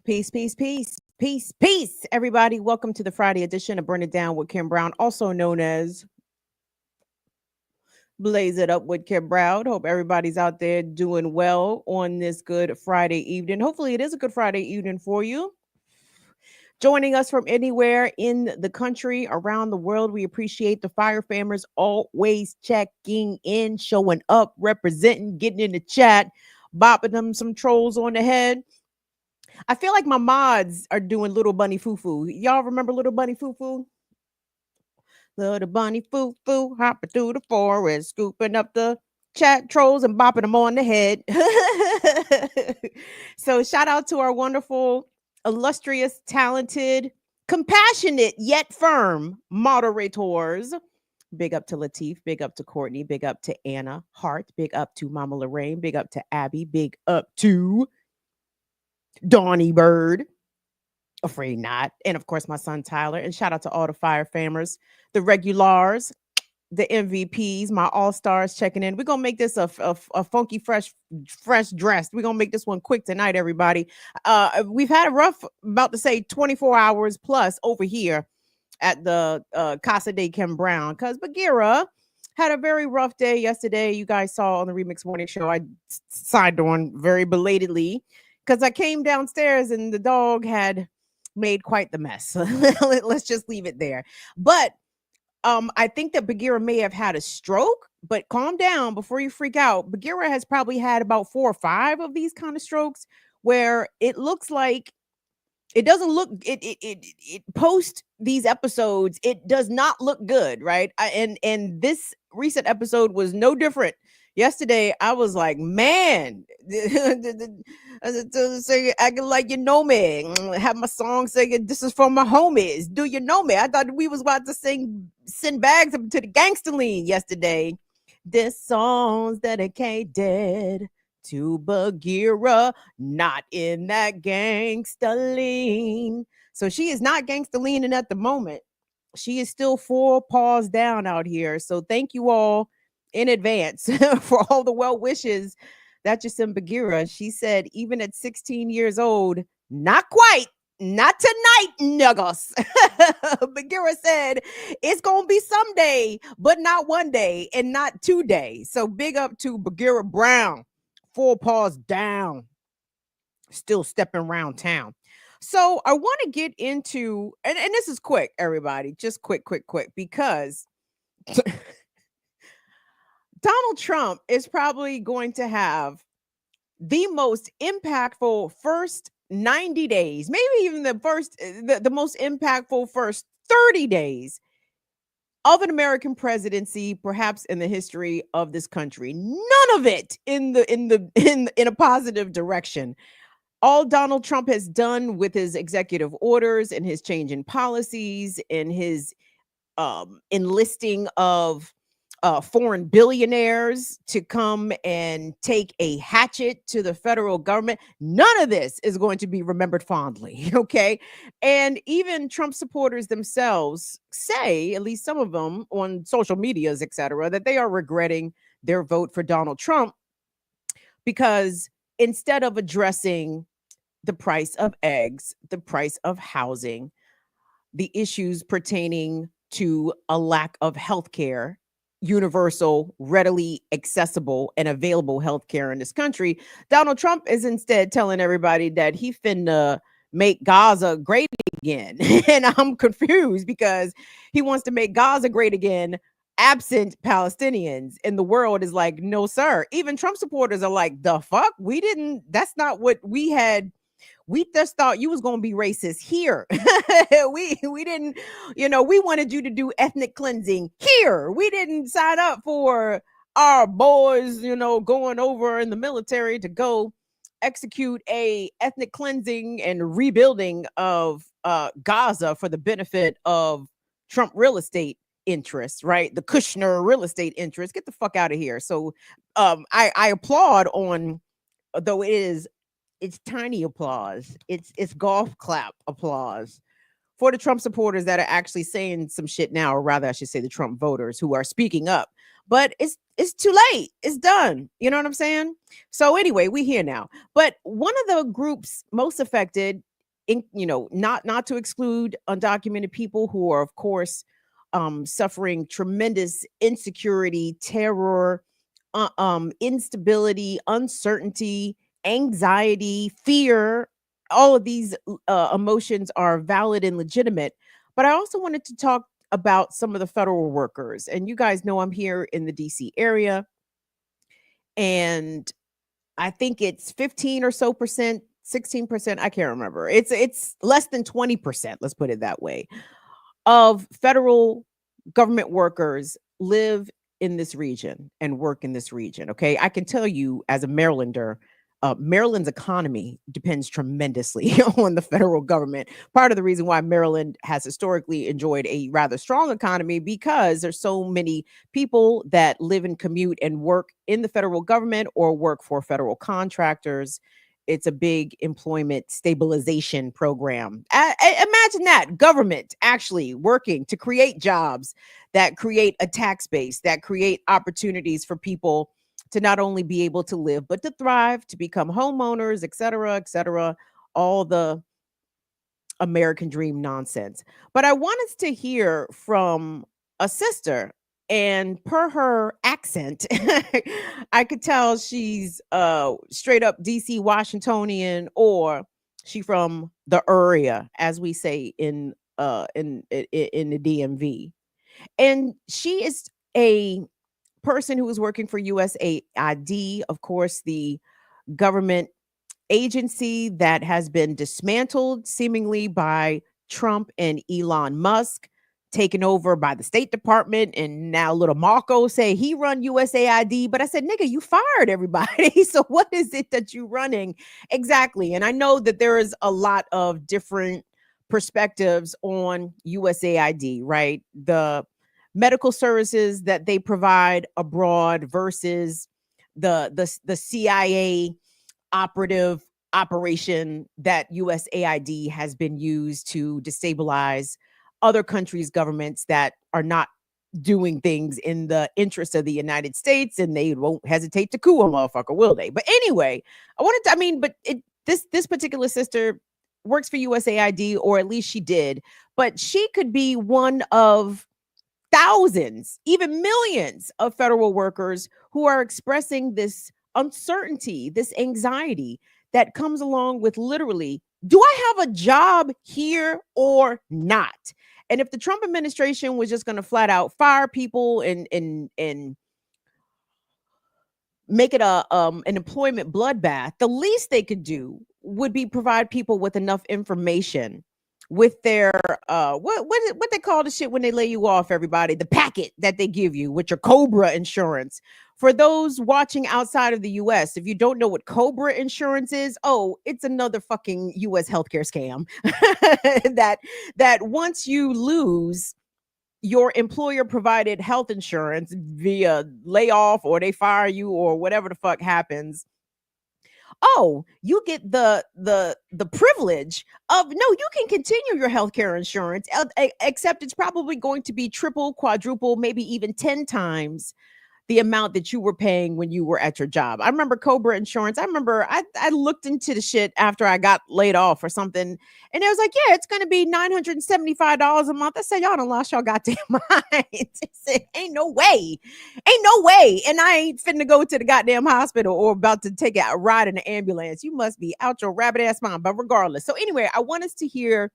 Peace, peace, peace, peace, peace, everybody. Welcome to the Friday edition of Burn It Down with Kim Brown, also known as Blaze It Up with Kim Brown. Hope everybody's out there doing well on this good Friday evening. Hopefully, it is a good Friday evening for you. Joining us from anywhere in the country, around the world, we appreciate the fire famers always checking in, showing up, representing, getting in the chat, bopping them some trolls on the head. I feel like my mods are doing Little Bunny Foo Foo. Y'all remember Little Bunny Foo Foo? Little Bunny Foo Foo hopping through the forest, scooping up the chat trolls and bopping them on the head. So shout out to our wonderful, illustrious, talented, compassionate yet firm moderators. Big up to Latif, big up to Courtney, big up to Anna Hart, big up to Mama Lorraine, big up to Abby, big up to Donnie Bird, afraid not, and of course my son Tyler. And shout out to all the fire famers, the regulars, the MVPs, my all-stars checking in. We're gonna make this a funky, fresh dressed. We're gonna make this one quick tonight, everybody. We've had a rough, about to say 24 hours plus over here at the Casa de Kim Brown, because Bagheera had a very rough day yesterday. You guys saw on the Remix Morning Show. I signed on very belatedly because I came downstairs and the dog had made quite the mess. Let's just leave it there. But I think that Bagheera may have had a stroke, but calm down before you freak out. Bagheera has probably had about 4 or 5 of these kind of strokes where it looks like it doesn't look it post these episodes, it does not look good, right? And this recent episode was no different. Yesterday I was like, man, acting like you know me. Have my song saying this is for my homies. Do you know me? I thought we was about to send bags up to the gangster lean yesterday. This song's dedicated to Bagheera, not in that gangster lean. So she is not gangster leaning at the moment. She is still 4 paws down out here. So thank you all in advance for all the well wishes that you sent Bagheera. She said, even at 16 years old, not quite. Not tonight, niggas. Bagheera said it's gonna be someday, but not one day and not 2 days. So big up to Bagheera Brown. 4 paws down, still stepping around town. So I want to get into, and this is quick, everybody, just quick, because Donald Trump is probably going to have the most impactful first 90 days, maybe even the most impactful first 30 days of an American presidency, perhaps in the history of this country. None of it in a positive direction. All Donald Trump has done with his executive orders and his change in policies and his enlisting of foreign billionaires to come and take a hatchet to the federal government. None of this is going to be remembered fondly, okay? And even Trump supporters themselves say, at least some of them on social medias, etc., that they are regretting their vote for Donald Trump because instead of addressing the price of eggs, the price of housing, the issues pertaining to a lack of health care, universal, readily accessible, and available healthcare in this country, Donald Trump is instead telling everybody that he finna make Gaza great again. And I'm confused because he wants to make Gaza great again absent Palestinians. And the world is like, no, sir. Even Trump supporters are like, the fuck? That's not what we had. We just thought you was going to be racist here. we didn't, we wanted you to do ethnic cleansing here. We didn't sign up for our boys, going over in the military to go execute a ethnic cleansing and rebuilding of Gaza for the benefit of Trump real estate interests, right? The Kushner real estate interests. Get the fuck out of here. So I applaud on, though it's tiny applause. It's golf clap applause for the Trump supporters that are actually saying some shit now, or rather I should say the Trump voters who are speaking up. But it's too late. It's done. You know what I'm saying? So anyway, we here now. But one of the groups most affected not to exclude undocumented people who are, of course, suffering tremendous insecurity, terror, instability, uncertainty, anxiety, fear. All of these emotions are valid and legitimate. But I also wanted to talk about some of the federal workers. And you guys know I'm here in the DC area. And I think it's 15 or so percent, 16%. I can't remember. It's less than 20%. Let's put it that way, of federal government workers live in this region and work in this region. Okay. I can tell you as a Marylander, Maryland's economy depends tremendously on the federal government. Part of the reason why Maryland has historically enjoyed a rather strong economy because there's so many people that live and commute and work in the federal government or work for federal contractors. It's a big employment stabilization program. Imagine that government actually working to create jobs that create a tax base, that create opportunities for people to not only be able to live, but to thrive, to become homeowners, et cetera, all the American dream nonsense. But I wanted to hear from a sister, and per her accent, I could tell she's straight up DC Washingtonian, or she from the area, as we say in the DMV. And she is a person who is working for USAID, of course, the government agency that has been dismantled seemingly by Trump and Elon Musk, taken over by the State Department, and now little Marco say he run USAID. But I said, nigga, you fired everybody. So what is it that you running exactly? And I know that there is a lot of different perspectives on USAID, right? The medical services that they provide abroad versus the CIA operative operation that USAID has been used to destabilize other countries' governments that are not doing things in the interest of the United States, and they won't hesitate to coup a motherfucker, will they? But anyway, this particular sister works for USAID, or at least she did, but she could be one of thousands, even millions of federal workers who are expressing this uncertainty, this anxiety that comes along with literally, do I have a job here or not? And if the Trump administration was just going to flat out fire people and make it a an employment bloodbath, the least they could do would be provide people with enough information with their what they call the shit when they lay you off, everybody, the packet that they give you with your Cobra insurance. For those watching outside of the US, if you don't know what Cobra insurance is, oh, it's another fucking US healthcare scam that once you lose your employer provided health insurance via layoff, or they fire you, or whatever the fuck happens, oh, you get the privilege of, no, you can continue your healthcare insurance, except it's probably going to be triple, quadruple, maybe even 10 times the amount that you were paying when you were at your job. I remember Cobra Insurance. I remember I looked into the shit after I got laid off or something, and it was like, yeah, it's going to be $975 a month. I said, y'all done lost your goddamn mind. I said, ain't no way. Ain't no way. And I ain't finna go to the goddamn hospital or about to take a ride in an ambulance. You must be out your rabbit ass mind. But regardless. So anyway, I want us to hear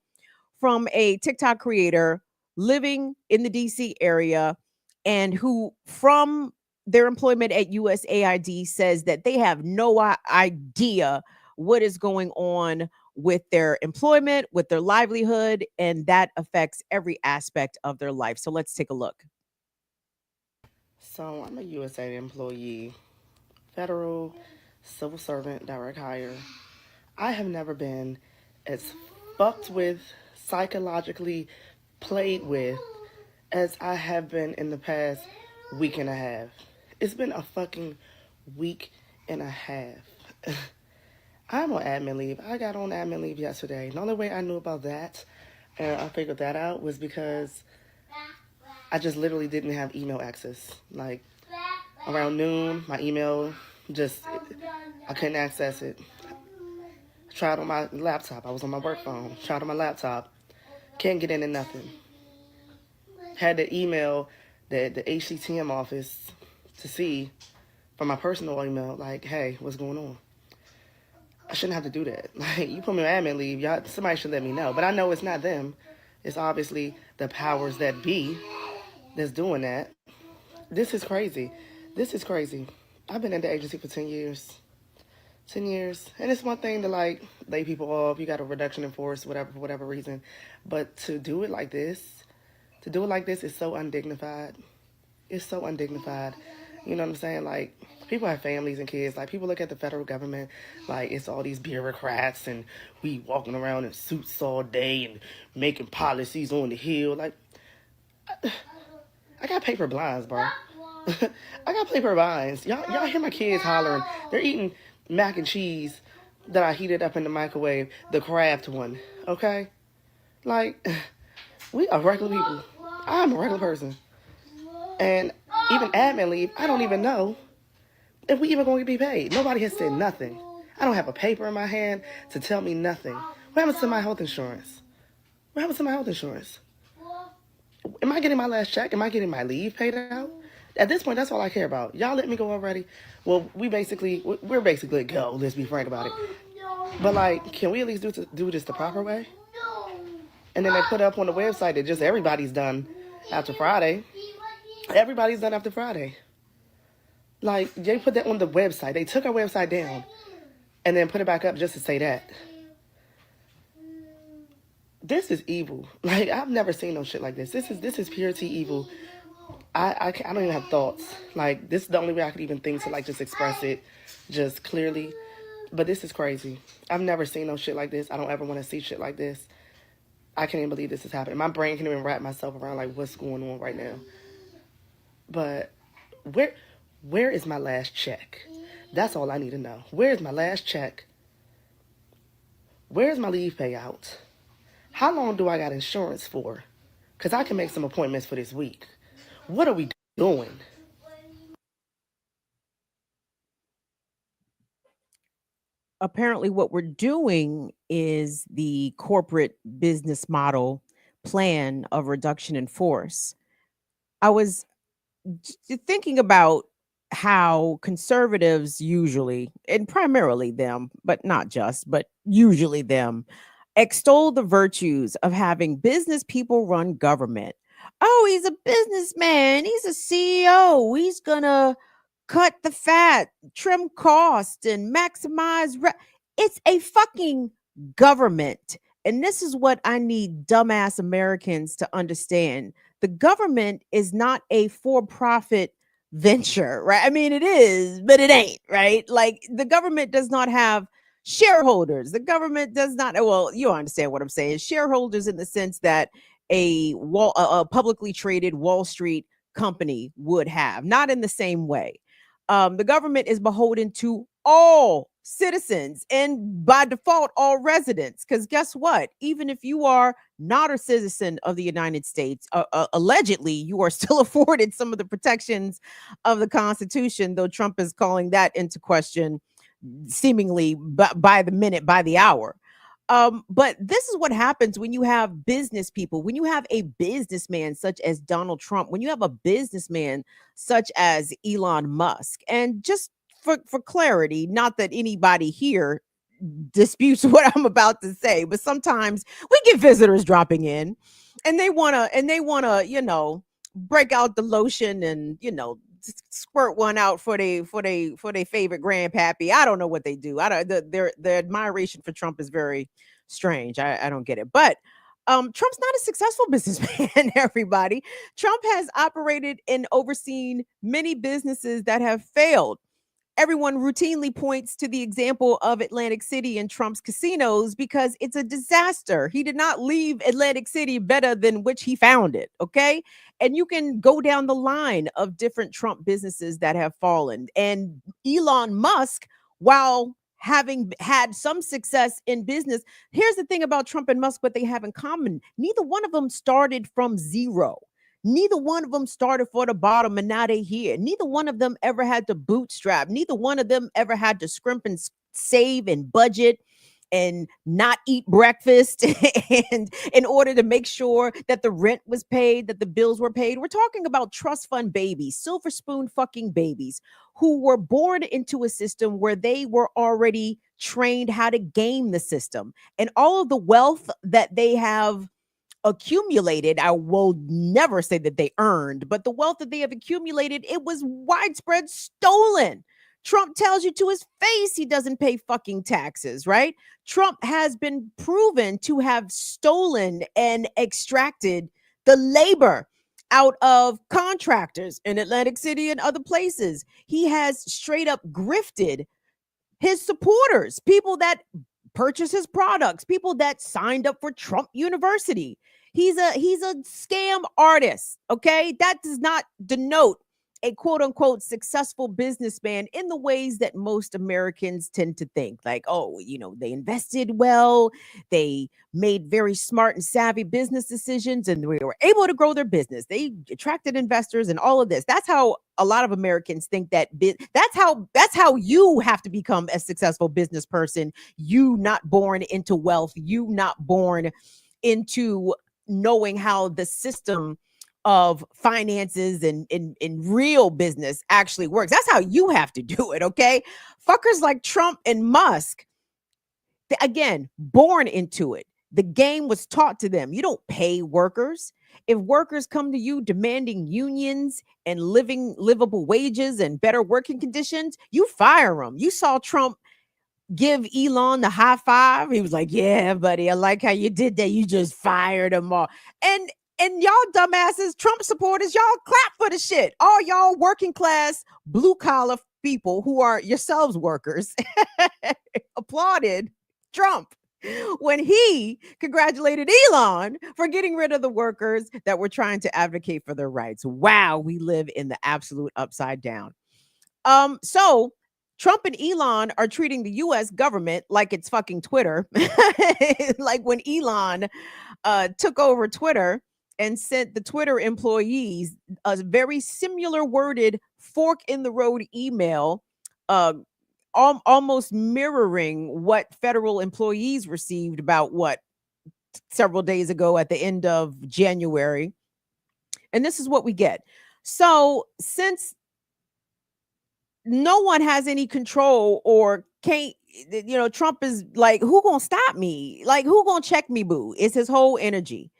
from a TikTok creator living in the DC area, and who from their employment at USAID says that they have no idea what is going on with their employment, with their livelihood, and that affects every aspect of their life. So let's take a look. So I'm a USAID employee, federal civil servant, direct hire. I have never been as fucked with, psychologically played with, as I have been in the past week and a half. It's been a fucking week and a half. I'm on admin leave. I got on admin leave yesterday. The only way I knew about that and I figured that out was because I just literally didn't have email access. Like around noon, my email just, I couldn't access it. Tried on my laptop. I was on my work phone. Tried on my laptop. Can't get into nothing. Had to email the HCTM office to see from my personal email, like, hey, what's going on? I shouldn't have to do that. Like, you put me on admin leave, y'all, somebody should let me know. But I know it's not them. It's obviously the powers that be that's doing that. This is crazy. This is crazy. I've been in the agency for 10 years. 10 years. And it's one thing to, like, lay people off. You got a reduction in force, whatever, for whatever reason. But to do it like this, is so undignified. It's so undignified. You know what I'm saying? Like, people have families and kids. Like, people look at the federal government like it's all these bureaucrats and we walking around in suits all day and making policies on the hill. Like, I got paper blinds, bro. I got paper blinds. Y'all hear my kids hollering. They're eating mac and cheese that I heated up in the microwave, the Kraft one. Okay? Like, we are regular people. I'm a regular person. And even admin leave, I don't even know if we even going to be paid. Nobody has said nothing. I don't have a paper in my hand to tell me nothing. What happens to my health insurance? What happens to my health insurance? Am I getting my last check? Am I getting my leave paid out? At this point, that's all I care about. Y'all let me go already? Well, we're basically a go. Let's be frank about it. But, like, can we at least do this the proper way? And then they put up on the website that just everybody's done after Friday. Everybody's done after Friday. Like, they put that on the website. They took our website down and then put it back up just to say that. This is evil. Like, I've never seen no shit like this. This is pure T evil. I don't even have thoughts. Like, this is the only way I could even think to, like, just express it just clearly. But this is crazy. I've never seen no shit like this. I don't ever want to see shit like this. I can't even believe this is happening. My brain can't even wrap myself around, like, what's going on right now. But where is my last check? That's all I need to know. Where is my last check? Where's my leave payout? How long do I got insurance for? Because I can make some appointments for this week. What are we doing? Apparently what we're doing is the corporate business model plan of reduction in force. I was thinking about how conservatives usually, and primarily them, but not just, but usually them, extol the virtues of having business people run government. Oh, he's a businessman. He's a CEO. He's going to cut the fat, trim cost, and maximize. It's a fucking government. And this is what I need dumbass Americans to understand. The government is not a for profit venture, right? I mean, it is, but it ain't, right? Like, the government does not have shareholders. The government does not, well, you understand what I'm saying. Shareholders in the sense that a publicly traded Wall Street company would have, not in the same way. The government is beholden to all citizens and by default all residents, because guess what, even if you are not a citizen of the United States, allegedly you are still afforded some of the protections of the Constitution, though Trump is calling that into question seemingly by the minute, by the hour. But this is what happens when you have business people, when you have a businessman such as Donald Trump, when you have a businessman such as Elon Musk. And just for clarity, not that anybody here disputes what I'm about to say, but sometimes we get visitors dropping in and they wanna, break out the lotion and, squirt one out for they favorite grandpappy. I don't know what they do. I don't their admiration for Trump is very strange. I don't get it. But Trump's not a successful businessman, everybody. Trump has operated and overseen many businesses that have failed. Everyone routinely points to the example of Atlantic City and Trump's casinos because it's a disaster. He did not leave Atlantic City better than which he found it. Okay. And you can go down the line of different Trump businesses that have fallen. And Elon Musk, while having had some success in business, here's the thing about Trump and Musk, what they have in common. Neither one of them started from zero. Neither one of them started for the bottom and now they here. Neither one of them ever had to bootstrap. Neither one of them ever had to scrimp and save and budget and not eat breakfast and in order to make sure that the rent was paid, that the bills were paid. We're talking about trust fund babies, silver spoon fucking babies who were born into a system where they were already trained how to game the system. And all of the wealth that they have accumulated, I will never say that they earned, but the wealth that they have accumulated, it was widespread stolen. Trump tells you to his face he doesn't pay fucking taxes, right? Trump has been proven to have stolen and extracted the labor out of contractors in Atlantic City and other places. He has straight up grifted his supporters, people that purchase his products, people that signed up for Trump University. He's a scam artist, okay? That does not denote a quote unquote successful businessman in the ways that most Americans tend to think. Like, oh, they invested well, they made very smart and savvy business decisions, and we were able to grow their business. They attracted investors and all of this. That's how a lot of Americans think that that's how you have to become a successful business person. You not born into wealth, you not born into knowing how the system of finances and in real business actually works. That's how you have to do it, okay? Fuckers like Trump and Musk, again, born into it. The game was taught to them. You don't pay workers. If workers come to you demanding unions and livable wages and better working conditions, you fire them. You saw Trump give Elon the high five. He was like, "Yeah, buddy, I like how you did that. You just fired them all." And y'all dumbasses, Trump supporters, y'all clap for the shit. All y'all working class, blue collar people who are yourselves workers applauded Trump when he congratulated Elon for getting rid of the workers that were trying to advocate for their rights. Wow, we live in the absolute upside down. So Trump and Elon are treating the US government like it's fucking Twitter. Like when Elon took over Twitter and sent the Twitter employees a very similar worded fork in the road email, uh, almost mirroring what federal employees received about several days ago at the end of January. And this is what we get. So, since no one has any control or can't, Trump is like, who gonna stop me? Like, who gonna check me, boo? It's his whole energy.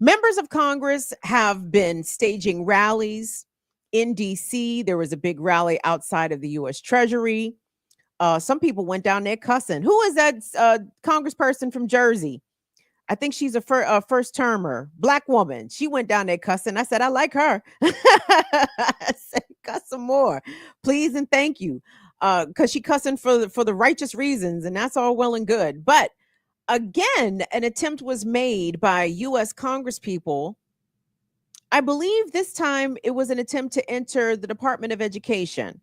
Members of Congress have been staging rallies in DC. There was a big rally outside of the US Treasury. Some people went down there cussing. Who is that congressperson from Jersey? I think she's a first termer, black woman. She went down there cussing. I said, I like her. I said, cuss some more, please and thank you. Because she cussing for the righteous reasons, and that's all well and good. But again, an attempt was made by U.S. Congresspeople. I believe this time it was an attempt to enter the Department of Education,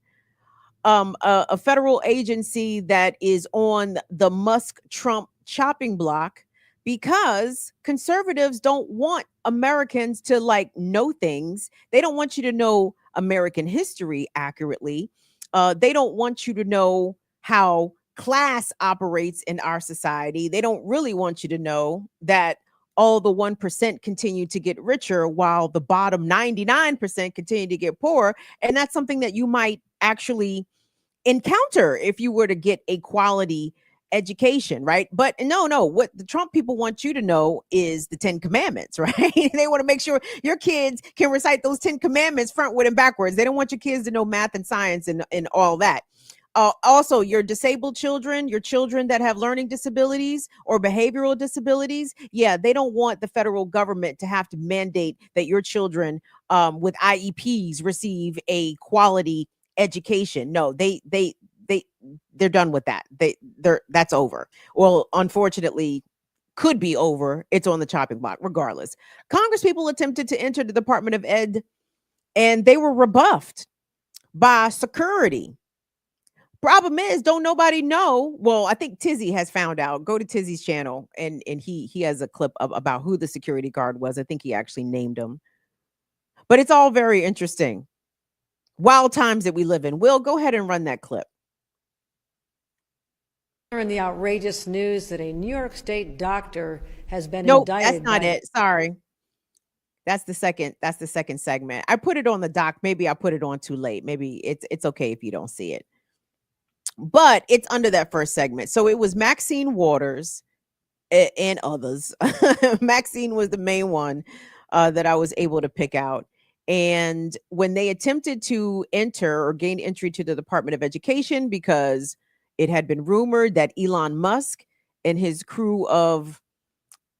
a federal agency that is on the Musk Trump chopping block, because conservatives don't want Americans to know things. They don't want you to know American history accurately. They don't want you to know how class operates in our society. They don't really want you to know that all the 1% continue to get richer while the bottom 99% continue to get poorer. And that's something that you might actually encounter if you were to get a quality education, right? But no, what the Trump people want you to know is the 10 commandments, right? They want to make sure your kids can recite those 10 commandments frontward and backwards. They don't want your kids to know math and science and all that. Also, your disabled children, your children that have learning disabilities or behavioral disabilities, yeah, they don't want the federal government to have to mandate that your children with IEPs receive a quality education. No, they're done with that. That's over. Well, unfortunately, could be over. It's on the chopping block. Regardless, Congress people attempted to enter the Department of Ed, and they were rebuffed by security. Problem is, don't nobody know. Well, I think Tizzy has found out. Go to Tizzy's channel, and he has a clip about who the security guard was. I think he actually named him. But it's all very interesting. Wild times that we live in. Will, go ahead and run that clip. In the outrageous news that a New York State doctor has been Nope, indicted. that's not it. Sorry. That's the second segment. I put it on the doc. Maybe I put it on too late. Maybe it's okay if you don't see it. But it's under that first segment. So it was Maxine Waters and others. Maxine was the main one that I was able to pick out. And when they attempted to enter or gain entry to the Department of Education, because it had been rumored that Elon Musk and his crew of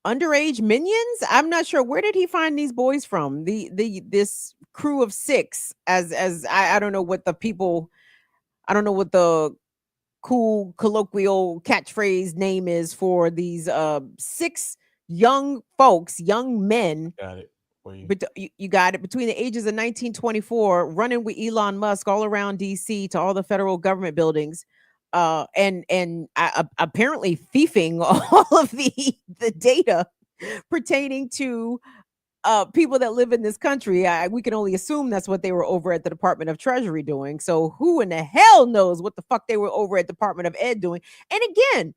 underage minions, I'm not sure where did he find these boys from, this crew of six, as I don't know what the people, I don't know what the cool colloquial catchphrase name is for these six young folks, young men. Got it. But you got it, between the ages of 1924, running with Elon Musk all around DC to all the federal government buildings, and apparently thieving all of the data pertaining to people that live in this country. We can only assume that's what they were over at the Department of Treasury doing. So who in the hell knows what the fuck they were over at Department of Ed doing? And again,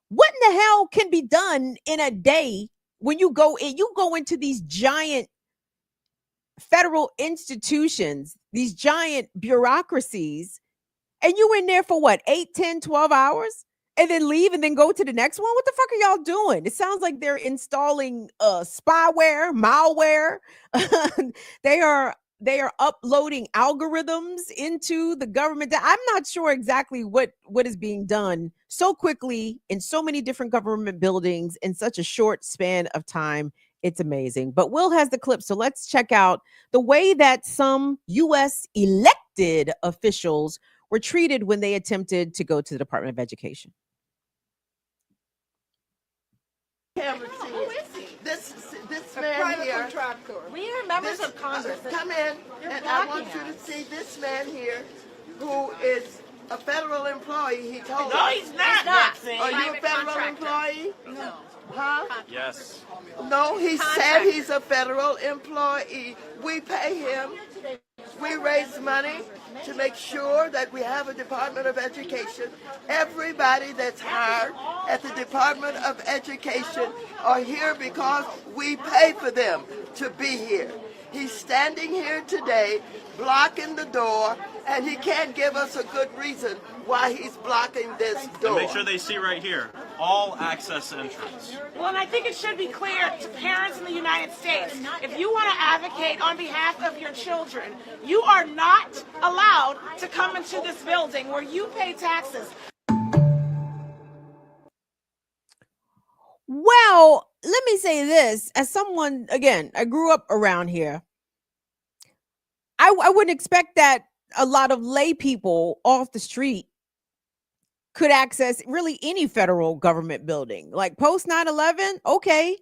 what in the hell can be done in a day when you go into these giant federal institutions, these giant bureaucracies, and you in there for what, 8, 10, 12 hours? And then leave and then go to the next one? What the fuck are y'all doing? It sounds like they're installing spyware, malware. They are uploading algorithms into the government. I'm not sure exactly what is being done so quickly in so many different government buildings in such a short span of time. It's amazing. But Will has the clip, so let's check out the way that some U.S. elected officials were treated when they attempted to go to the Department of Education. Who is he? This man here. We are members of Congress. Come in, and I want you to see this man here, who is a federal employee. He told No, us. he's not. Are you a federal employee? No. Huh? Yes. No, he said he's a federal employee. We pay him. We raise money to make sure that we have a Department of Education. Everybody that's hired at the Department of Education are here because we pay for them to be here. He's standing here today, blocking the door, and he can't give us a good reason why he's blocking this door. And make sure they see right here, all access entrance. Well, and I think it should be clear to parents in the United States, if you want to advocate on behalf of your children, you are not allowed to come into this building where you pay taxes. Well, let me say this. As someone, again, I grew up around here. I wouldn't expect that a lot of lay people off the street could access really any federal government building. Like post 9/11, okay.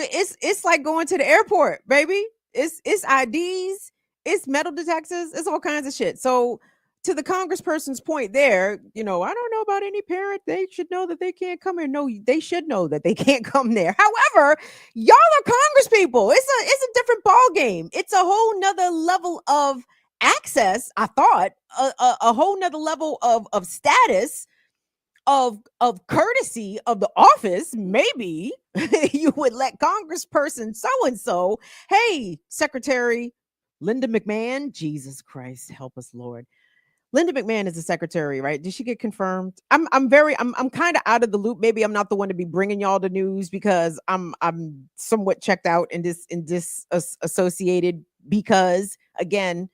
It's like going to the airport, baby. It's IDs, it's metal detectors, it's all kinds of shit. So to the congressperson's point there, I don't know about any parent. They should know that they can't come here. No, they should know that they can't come there. However, y'all are congresspeople. It's a different ball game. It's a whole nother level of access. I thought a whole nother level of status, of courtesy of the office. Maybe you would let congressperson so-and-so, hey, Secretary Linda McMahon, Jesus Christ, help us, Lord. Linda McMahon is the secretary, right? Did she get confirmed? I'm kind of out of the loop. Maybe I'm not the one to be bringing y'all the news because I'm somewhat checked out in this associated, because again,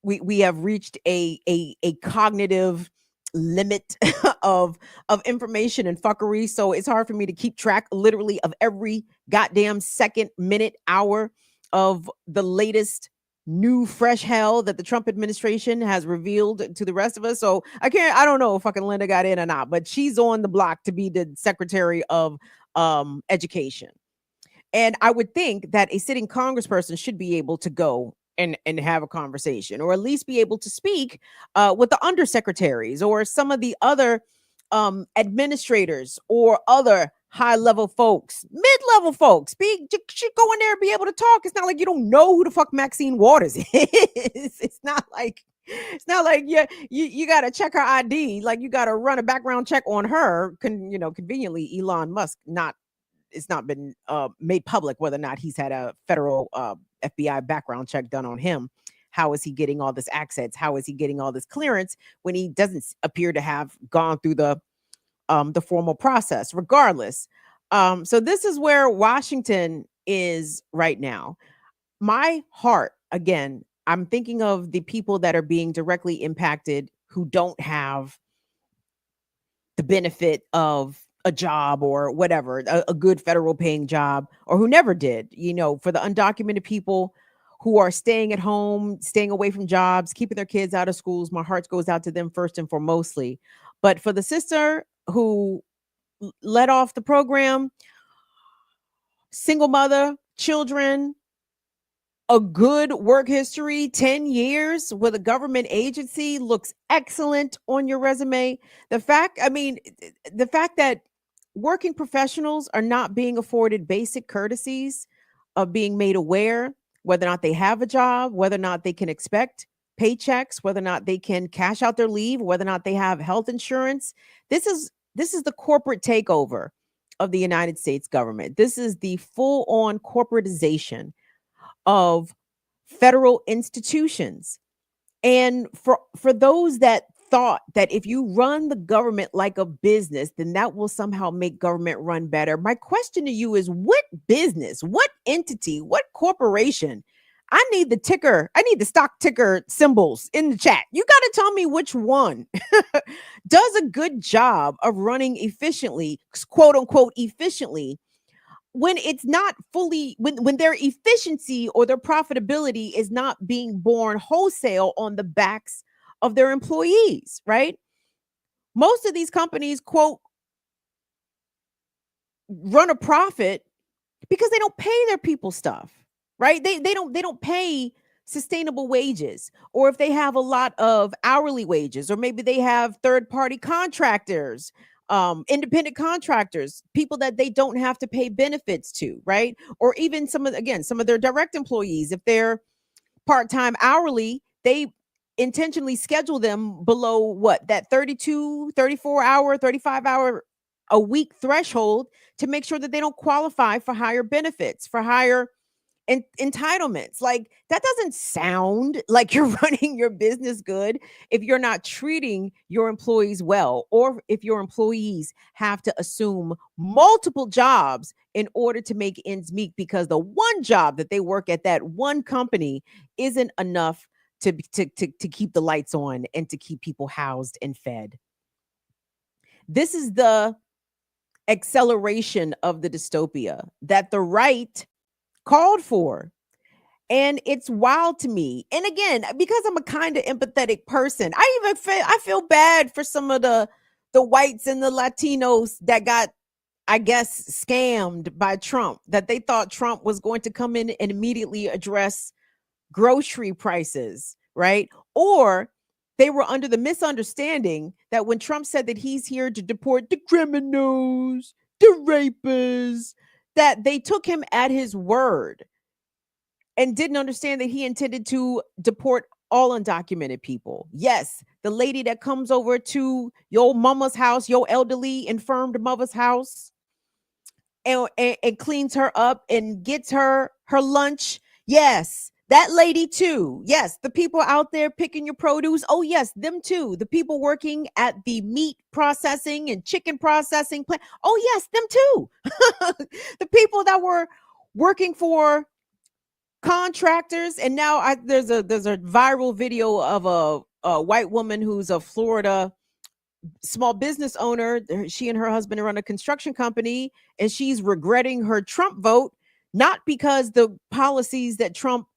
we have reached a cognitive limit of information and fuckery. So it's hard for me to keep track literally of every goddamn second, minute, hour of the latest new fresh hell that the Trump administration has revealed to the rest of us. So I don't know if fucking Linda got in or not, but she's on the block to be the Secretary of Education. And I would think that a sitting congressperson should be able to go and have a conversation, or at least be able to speak with the undersecretaries or some of the other administrators or other high-level folks, mid-level folks. Should go in there and be able to talk. It's not like you don't know who the fuck Maxine Waters is. It's not like It's not like you got to check her ID, like you got to run a background check on her. Conveniently, Elon Musk it's not been made public whether or not he's had a federal FBI background check done on him. How is he getting all this access? How is he getting all this clearance when he doesn't appear to have gone through the formal process? Regardless, so this is where Washington is right now. My heart, again, I'm thinking of the people that are being directly impacted who don't have the benefit of a job or whatever, a good federal paying job, or who never did. For the undocumented people who are staying at home, staying away from jobs, keeping their kids out of schools, my heart goes out to them first and foremostly. But for the sister who let off the program, single mother, children, a good work history, 10 years with a government agency looks excellent on your resume. The fact that working professionals are not being afforded basic courtesies of being made aware whether or not they have a job, whether or not they can expect paychecks, whether or not they can cash out their leave, whether or not they have health insurance. This is the corporate takeover of the United States government. This is the full-on corporatization of federal institutions. And for those that thought that if you run the government like a business, then that will somehow make government run better. My question to you is, what business, what entity, what corporation? I need the stock ticker symbols in the chat. You got to tell me which one does a good job of running efficiently, quote unquote, efficiently, when it's not fully, when their efficiency or their profitability is not being borne wholesale on the backs of their employees, right? Most of these companies, quote, run a profit because they don't pay their people stuff, right? They don't pay sustainable wages, or if they have a lot of hourly wages, or maybe they have third-party contractors, independent contractors, people that they don't have to pay benefits to, right? Or even some of their direct employees, if they're part-time hourly, they intentionally schedule them below that 32, 34 hour, 35 hour a week threshold to make sure that they don't qualify for higher benefits, for higher entitlements. Like, that doesn't sound like you're running your business good if you're not treating your employees well, or if your employees have to assume multiple jobs in order to make ends meet because the one job that they work at that one company isn't enough to keep the lights on and to keep people housed and fed. This is the acceleration of the dystopia that the right called for. And it's wild to me. And again, because I'm a kind of empathetic person, I feel bad for some of the whites and the Latinos that got, I guess, scammed by Trump, that they thought Trump was going to come in and immediately address grocery prices, right? Or they were under the misunderstanding that when Trump said that he's here to deport the criminals, the rapists, that they took him at his word and didn't understand that he intended to deport all undocumented people. Yes, the lady that comes over to your mama's house, your elderly, infirmed mother's house, and cleans her up and gets her lunch. Yes, that lady too. Yes, the people out there picking your produce. Oh yes, them too. The people working at the meat processing and chicken processing plant. Oh yes, them too. The people that were working for contractors. And now there's a viral video of a white woman who's a Florida small business owner. She and her husband run a construction company, and she's regretting her Trump vote, not because the policies that Trump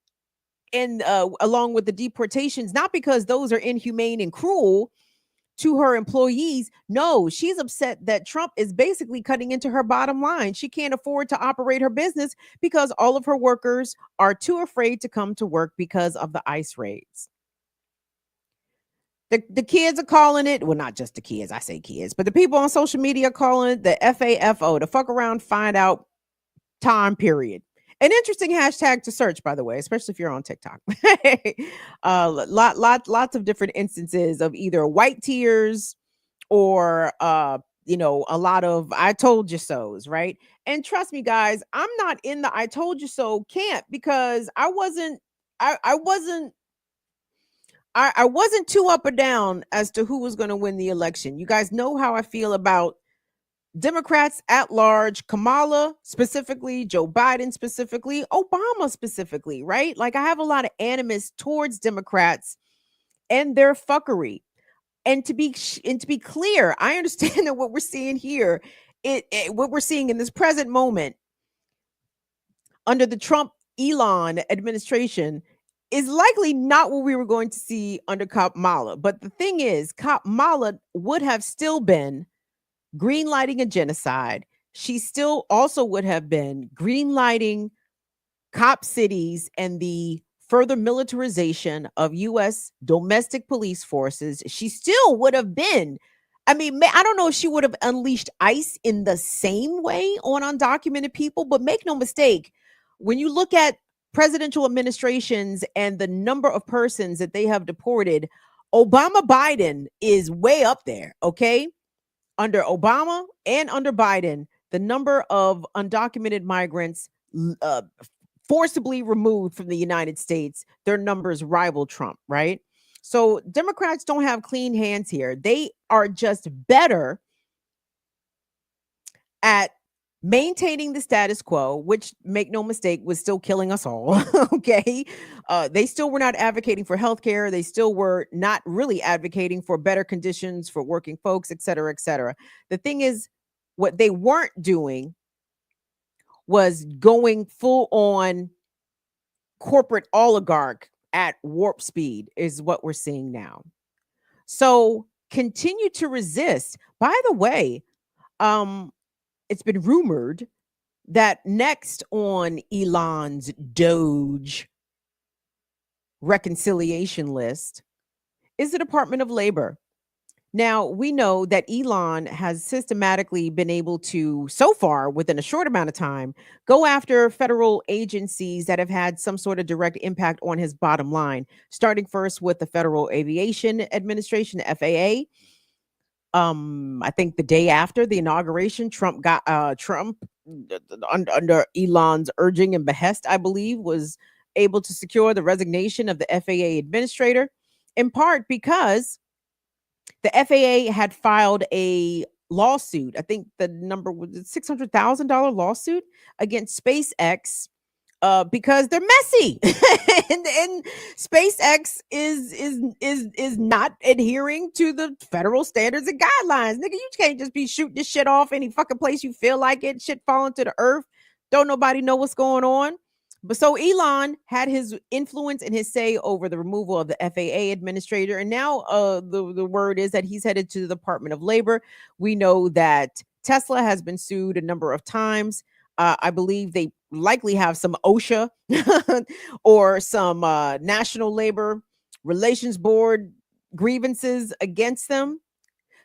and along with the deportations, not because those are inhumane and cruel to her employees. No, she's upset that Trump is basically cutting into her bottom line. She can't afford to operate her business because all of her workers are too afraid to come to work because of the ICE raids. The kids are calling it, well, not just the kids, I say kids, but the people on social media calling it the FAFO, the fuck around, find out time period. An interesting hashtag to search, by the way, especially if you're on TikTok. Lots of different instances of either white tears or a lot of "I told you so's," right? And trust me, guys, I'm not in the "I told you so" camp because I wasn't too up or down as to who was going to win the election. You guys know how I feel about Democrats at large, Kamala specifically, Joe Biden specifically, Obama specifically, right? Like I have a lot of animus towards Democrats and their fuckery. And to be clear, I understand that what we're seeing here, what we're seeing in this present moment under the Trump Elon administration is likely not what we were going to see under Kamala. But the thing is, Kamala would have still been greenlighting a genocide. She still also would have been greenlighting cop cities and the further militarization of U.S. domestic police forces. She still would have been. I mean, I don't know if she would have unleashed ICE in the same way on undocumented people, but make no mistake, when you look at presidential administrations and the number of persons that they have deported, Obama Biden is way up there, okay? Under Obama and under Biden, the number of undocumented migrants forcibly removed from the United States, their numbers rival Trump, right? So Democrats don't have clean hands here. They are just better at maintaining the status quo, which, make no mistake, was still killing us all. Okay. They still were not advocating for healthcare. They still were not really advocating for better conditions for working folks, et cetera, et cetera. The thing is, what they weren't doing was going full on corporate oligarch at warp speed, is what we're seeing now. So continue to resist. By the way, it's been rumored that next on Elon's Doge reconciliation list is the Department of Labor. Now, we know that Elon has systematically been able to, so far, within a short amount of time, go after federal agencies that have had some sort of direct impact on his bottom line, starting first with the Federal Aviation Administration, the FAA. I think the day after the inauguration, Trump under Elon's urging and behest, I believe, was able to secure the resignation of the FAA administrator, in part because the FAA had filed a lawsuit. I think the number was $600,000 lawsuit against SpaceX because they're messy, and SpaceX is not adhering to the federal standards and guidelines. Nigga, you can't just be shooting this shit off any fucking place you feel like it. Shit falling to the earth. Don't nobody know what's going on. But so Elon had his influence and his say over the removal of the FAA administrator. And now the word is that he's headed to the Department of Labor. We know that Tesla has been sued a number of times. I believe they likely have some OSHA or some National Labor Relations Board grievances against them.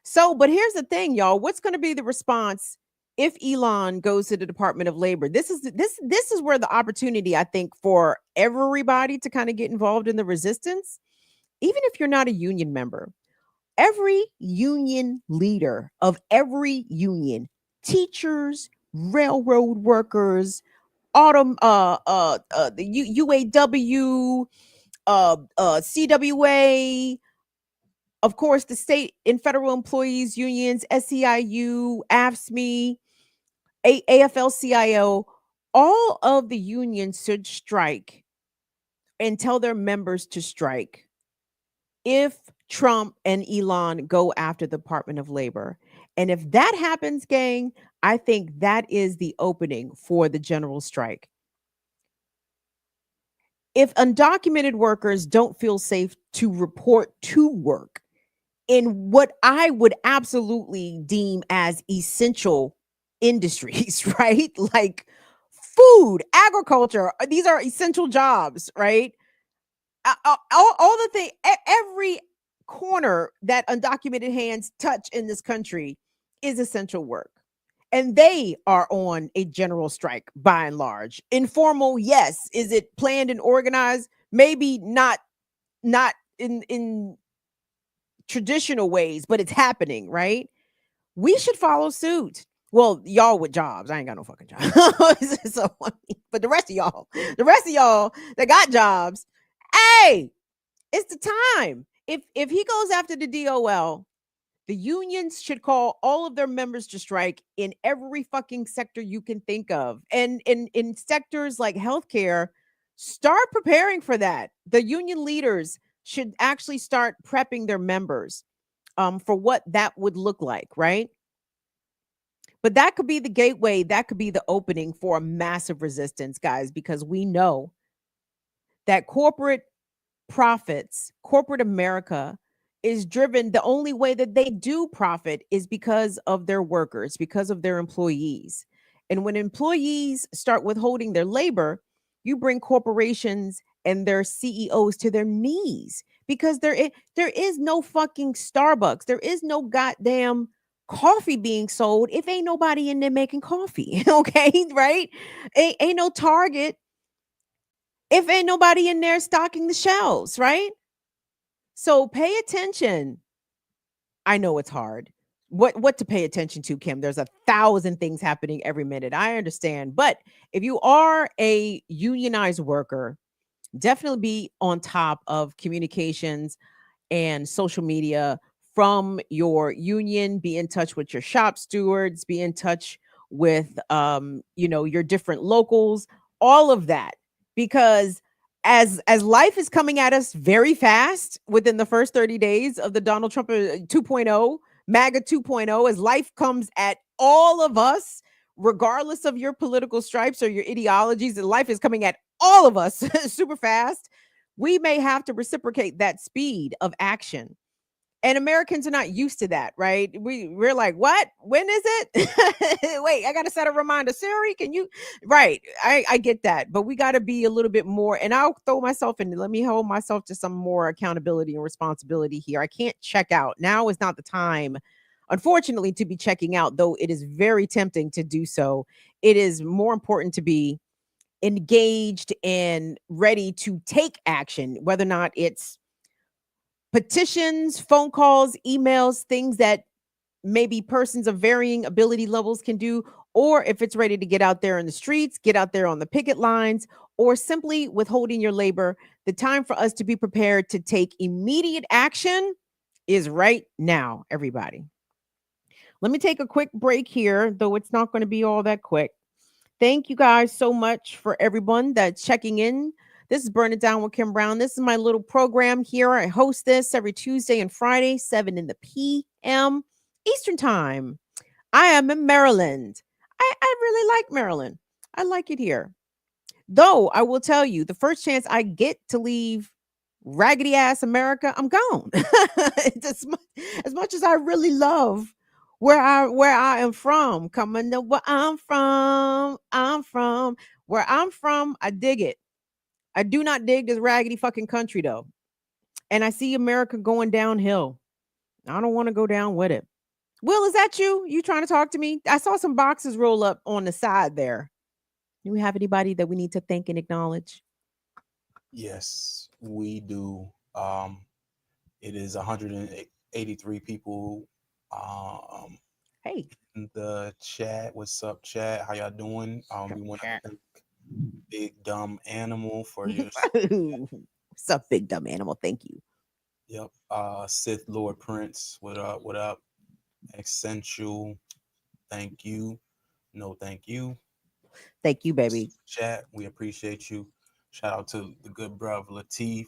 So, but here's the thing, y'all. What's going to be the response if Elon goes to the Department of Labor? This is where the opportunity, I think, for everybody to kind of get involved in the resistance, even if you're not a union member. Every union leader of every union, teachers, railroad workers, the UAW, CWA, of course, the state and federal employees unions, SEIU, AFSCME, AFL-CIO, all of the unions should strike and tell their members to strike if Trump and Elon go after the Department of Labor. And if that happens, gang, I think that is the opening for the general strike. If undocumented workers don't feel safe to report to work in what I would absolutely deem as essential industries, right? Like food, agriculture, these are essential jobs, right? All the thing, every corner that undocumented hands touch in this country is essential work. and they are on a general strike by and large. Informal, yes. Is it planned and organized? Maybe not in traditional ways, but it's happening, right? We should follow suit. Well, y'all with jobs. I ain't got no fucking job. So, but the rest of y'all that got jobs, hey, it's the time. If he goes after the DOL, the unions should call all of their members to strike in every fucking sector you can think of. And in sectors like healthcare, start preparing for that. The union leaders should actually start prepping their members for what that would look like, right? But that could be the gateway, that could be the opening for a massive resistance, guys, because we know that corporate profits, corporate America is driven. The only way that they do profit is because of their workers, because of their employees. And when employees start withholding their labor, you bring corporations and their CEOs to their knees because there is no fucking Starbucks. There is no goddamn coffee being sold if ain't nobody in there making coffee. Okay, right? Ain't no Target if ain't nobody in there stocking the shelves, right? So pay attention. I know it's hard. What to pay attention to, Kim? There's 1,000 things happening every minute. I understand. But if you are a unionized worker, definitely be on top of communications and social media from your union. Be in touch with your shop stewards, be in touch with your different locals, all of that. Because as life is coming at us very fast within the first 30 days of the Donald Trump 2.0, MAGA 2.0, as life comes at all of us, regardless of your political stripes or your ideologies, and life is coming at all of us super fast, we may have to reciprocate that speed of action. And Americans are not used to that, right? We're like, what? When is it? Wait, I got to set a reminder. Siri, can you? Right. I get that. But we got to be a little bit more. And I'll throw myself in. Let me hold myself to some more accountability and responsibility here. I can't check out. Now is not the time, unfortunately, to be checking out, though it is very tempting to do so. It is more important to be engaged and ready to take action, whether or not it's petitions, phone calls, emails, things that maybe persons of varying ability levels can do, or if it's ready to get out there in the streets, get out there on the picket lines, or simply withholding your labor. The time for us to be prepared to take immediate action is right now, everybody. Let me take a quick break here, though it's not going to be all that quick. Thank you guys so much for everyone that's checking in. This is Burn It Down with Kim Brown. This is my little program here. I host this every Tuesday and Friday, 7 in the p.m. Eastern Time. I am in Maryland. I really like Maryland. I like it here. Though I will tell you, the first chance I get to leave raggedy ass America, I'm gone. It's as much as I really love where I am from, coming to where I'm from. Where I'm from, I dig it. I do not dig this raggedy fucking country though. And I see America going downhill. I don't want to go down with it. Will, is that you? You trying to talk to me? I saw some boxes roll up on the side there. Do we have anybody that we need to thank and acknowledge? Yes, we do. It is 183 people Hey. in the chat. What's up, chat? How y'all doing? We want to thank Big Dumb Animal for your What's up, Big Dumb Animal? Thank you. Yep. Sith Lord Prince. What up? What up? Essential. Thank you. No, thank you. Thank you, baby. Chat. We appreciate you. Shout out to the good brother Lateef.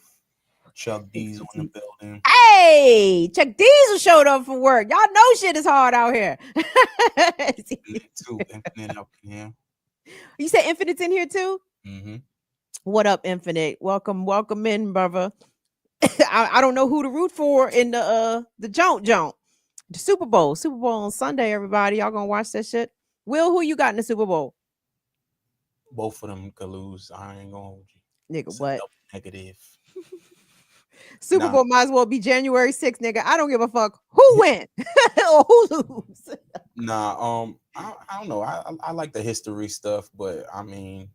Chuck D's on the building. Hey, Chuck Diesel showed up for work. Y'all know shit is hard out here. Infinite up in here. You said Infinite's in here too? Mm-hmm. What up, Infinite? Welcome in, brother. I don't know who to root for in the Joint. The Super Bowl on Sunday, everybody. Y'all gonna watch that shit? Will, who you got in the Super Bowl? Both of them could lose. I ain't gonna hold you. Nigga, what? Negative. Super Bowl might as well be January 6th, nigga. I don't give a fuck who win or who lose. Nah, I don't know. I like the history stuff, but I mean,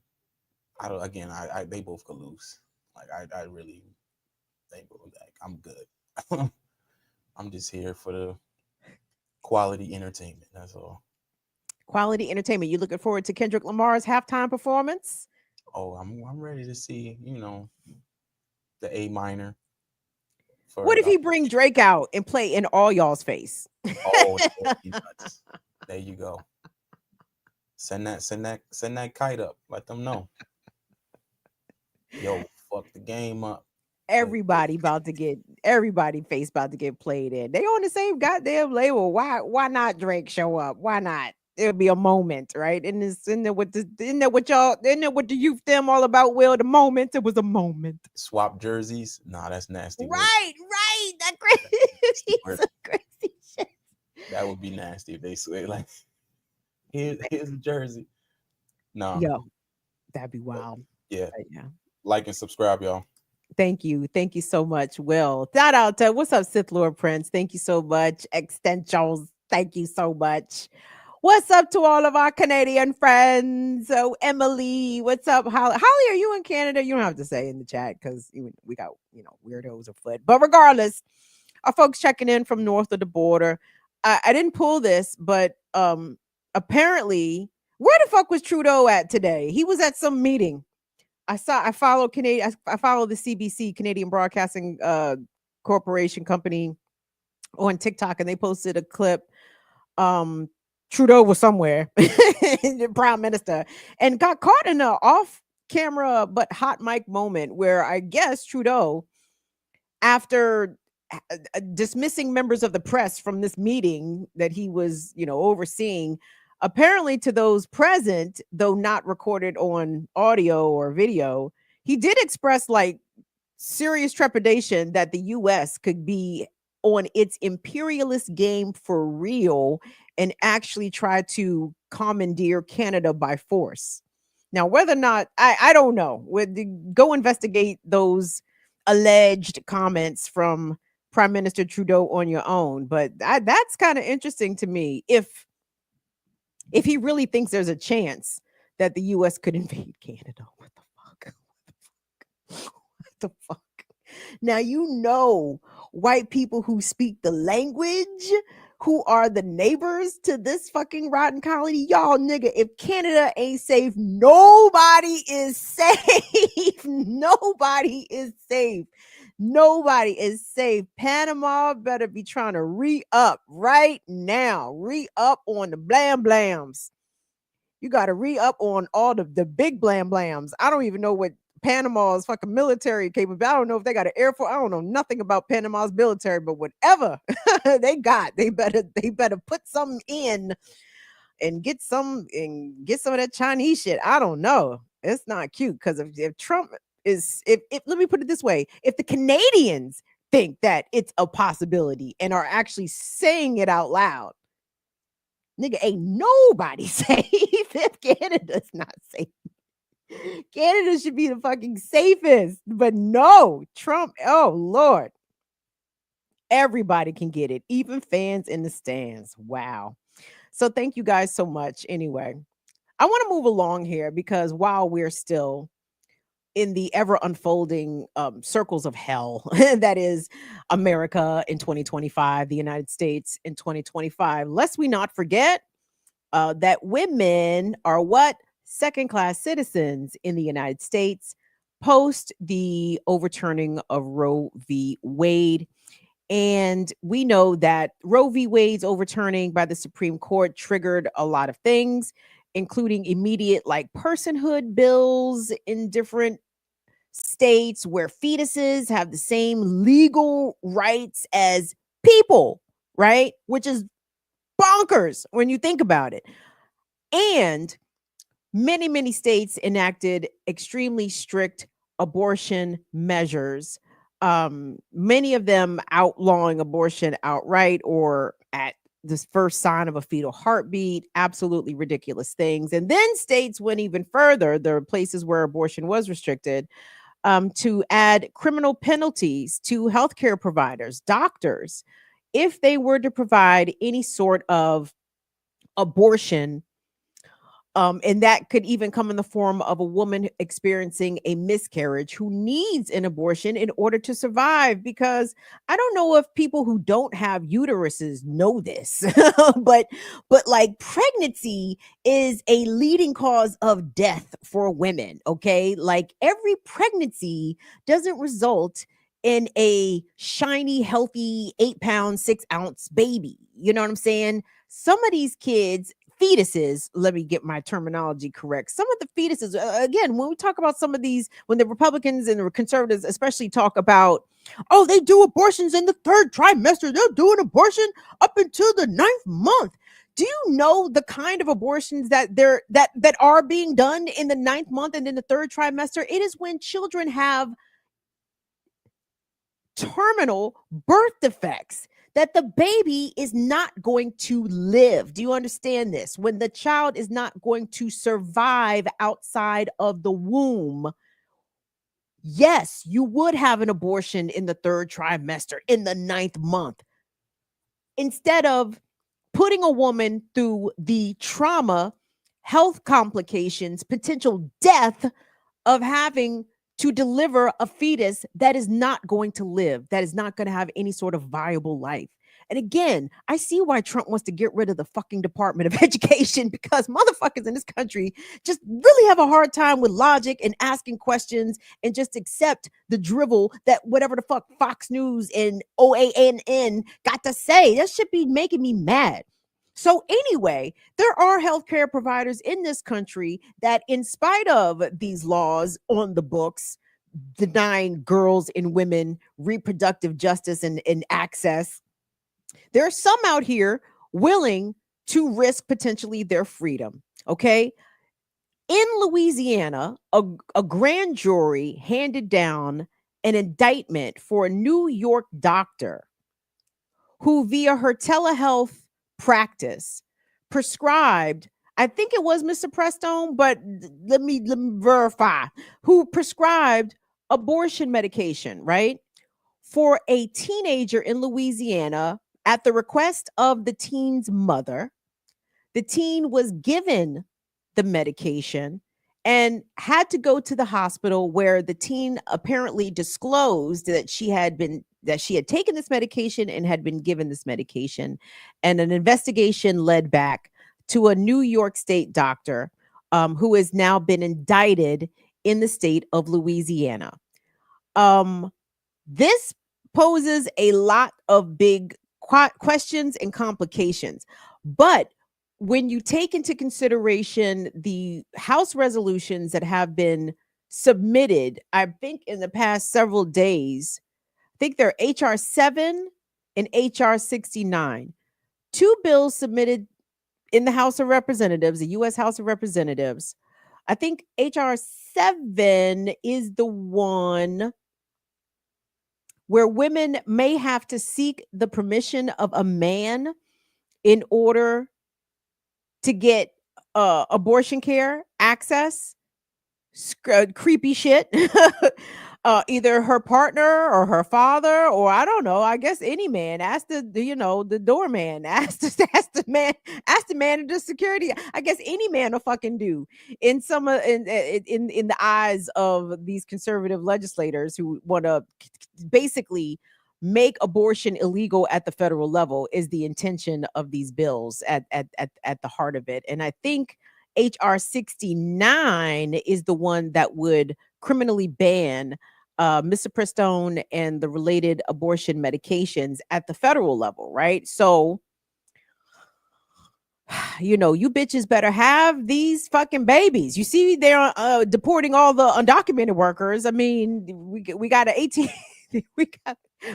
I don't. Again, they both could lose. Like I really, like I'm good. I'm just here for the quality entertainment. That's all. Quality entertainment. You looking forward to Kendrick Lamar's halftime performance? Oh, I'm ready to see. The A minor What for. if he bring Drake out and play in all y'all's face? Oh, that would be nuts. There you go. Send that kite up. Let them know. Yo, fuck the game up. Everybody face about to get played in. They on the same goddamn label. Why not Drake show up? Why not? It'll be a moment, right? And it's in there with the youth them all about. Well, the moment, it was a moment. Swap jerseys. Nah, that's nasty. Right. That crazy, Work. crazy shit. That would be nasty if they say like, here's a jersey. No. Yo, that'd be wild. Yeah. But yeah. Like and subscribe, y'all. Thank you so much, Will. Shout out to what's up, Sith Lord Prince. Thank you so much. Extensions. Thank you so much. What's up to all of our Canadian friends? Oh, Emily, what's up? Holly, are you in Canada? You don't have to say in the chat because we got weirdos afoot. But regardless, our folks checking in from north of the border. I didn't pull this, but apparently, where the fuck was Trudeau at today? He was at some meeting. I follow Canadian. I follow the CBC, Canadian Broadcasting Corporation company, on TikTok, and they posted a clip. Trudeau was somewhere, the prime minister, and got caught in an off-camera but hot mic moment where I guess Trudeau, after dismissing members of the press from this meeting that he was, overseeing, apparently to those present, though not recorded on audio or video, he did express like serious trepidation that the US could be on its imperialist game for real and actually try to commandeer Canada by force. Now, whether or not, I don't know. Go investigate those alleged comments from Prime Minister Trudeau on your own. But that's kind of interesting to me. If he really thinks there's a chance that the US could invade Canada. What the fuck? What the fuck? Now, white people who speak the language, who are the neighbors to this fucking rotten colony, y'all, nigga, if Canada ain't safe, nobody is safe. Nobody is safe. Nobody is safe. Panama better be trying to re-up right now. Re-up on the blam blams. You got to re-up on all the big blam blams. I don't even know what Panama's fucking military capable. I don't know if they got an air force. I don't know nothing about Panama's military, but whatever they got, they better put something in and get some of that Chinese shit. I don't know. It's not cute because if Trump is, if let me put it this way, if the Canadians think that it's a possibility and are actually saying it out loud, nigga, ain't nobody safe if Canada's not safe. Canada should be the fucking safest, but no, Trump, oh Lord. Everybody can get it, even fans in the stands. Wow. So thank you guys so much. Anyway, I want to move along here because while we're still in the ever unfolding circles of hell, that is America in 2025, the United States in 2025, lest we not forget that women are what? Second-class citizens in the United States post the overturning of Roe v. Wade. And we know that Roe v. Wade's overturning by the Supreme Court triggered a lot of things, including immediate like personhood bills in different states where fetuses have the same legal rights as people, right? Which is bonkers when you think about it. And many states enacted extremely strict abortion measures, many of them outlawing abortion outright or at this first sign of a fetal heartbeat. Absolutely ridiculous things. And then states went even further, there are places where abortion was restricted, to add criminal penalties to healthcare providers, doctors, if they were to provide any sort of abortion. And that could even come in the form of a woman experiencing a miscarriage who needs an abortion in order to survive. Because I don't know if people who don't have uteruses know this, but like pregnancy is a leading cause of death for women. Okay, like every pregnancy doesn't result in a shiny, healthy 8-pound, 6-ounce baby. You know what I'm saying? Some of these kids, fetuses, let me get my terminology correct. Some of the fetuses, again, when we talk about some of these, when the Republicans and the conservatives especially talk about, oh, they do abortions in the 3rd trimester, they're doing abortion up until the 9th month. Do you know the kind of abortions that are being done in the 9th month and in the 3rd trimester? It is when children have terminal birth defects, that the baby is not going to live. Do you understand this? When the child is not going to survive outside of the womb, yes, you would have an abortion in the 3rd trimester, in the 9th month, instead of putting a woman through the trauma, health complications, potential death of having to deliver a fetus that is not going to live, that is not going to have any sort of viable life. And again, I see why Trump wants to get rid of the fucking Department of Education, because motherfuckers in this country just really have a hard time with logic and asking questions and just accept the drivel that whatever the fuck Fox News and OANN got to say. That should be making me mad. So anyway, there are healthcare providers in this country that, in spite of these laws on the books denying girls and women reproductive justice and access, there are some out here willing to risk potentially their freedom. Okay. In Louisiana, a grand jury handed down an indictment for a New York doctor who, via her telehealth practice, prescribed, I think it was Mr. Prestone, but let me verify, who prescribed abortion medication, right? For a teenager in Louisiana at the request of the teen's mother. The teen was given the medication and had to go to the hospital, where the teen apparently disclosed that she had taken this medication and had been given this medication. And an investigation led back to a New York State doctor who has now been indicted in the state of Louisiana. This poses a lot of big questions and complications. But when you take into consideration the House resolutions that have been submitted, I think in the past several days, I think they're HR 7 and HR 69. 2 bills submitted in the House of Representatives, the U.S. House of Representatives. I think HR 7 is the one where women may have to seek the permission of a man in order to get abortion care access. Creepy shit. Either her partner or her father, or I don't know, I guess any man. Ask the doorman, ask the man at the security. I guess any man will fucking do. In some in the eyes of these conservative legislators who want to basically make abortion illegal at the federal level, is the intention of these bills at the heart of it. And I think HR 69 is the one that would criminally ban misoprostol and the related abortion medications at the federal level, right? So, you bitches better have these fucking babies. You see, they're deporting all the undocumented workers. I mean, we got 18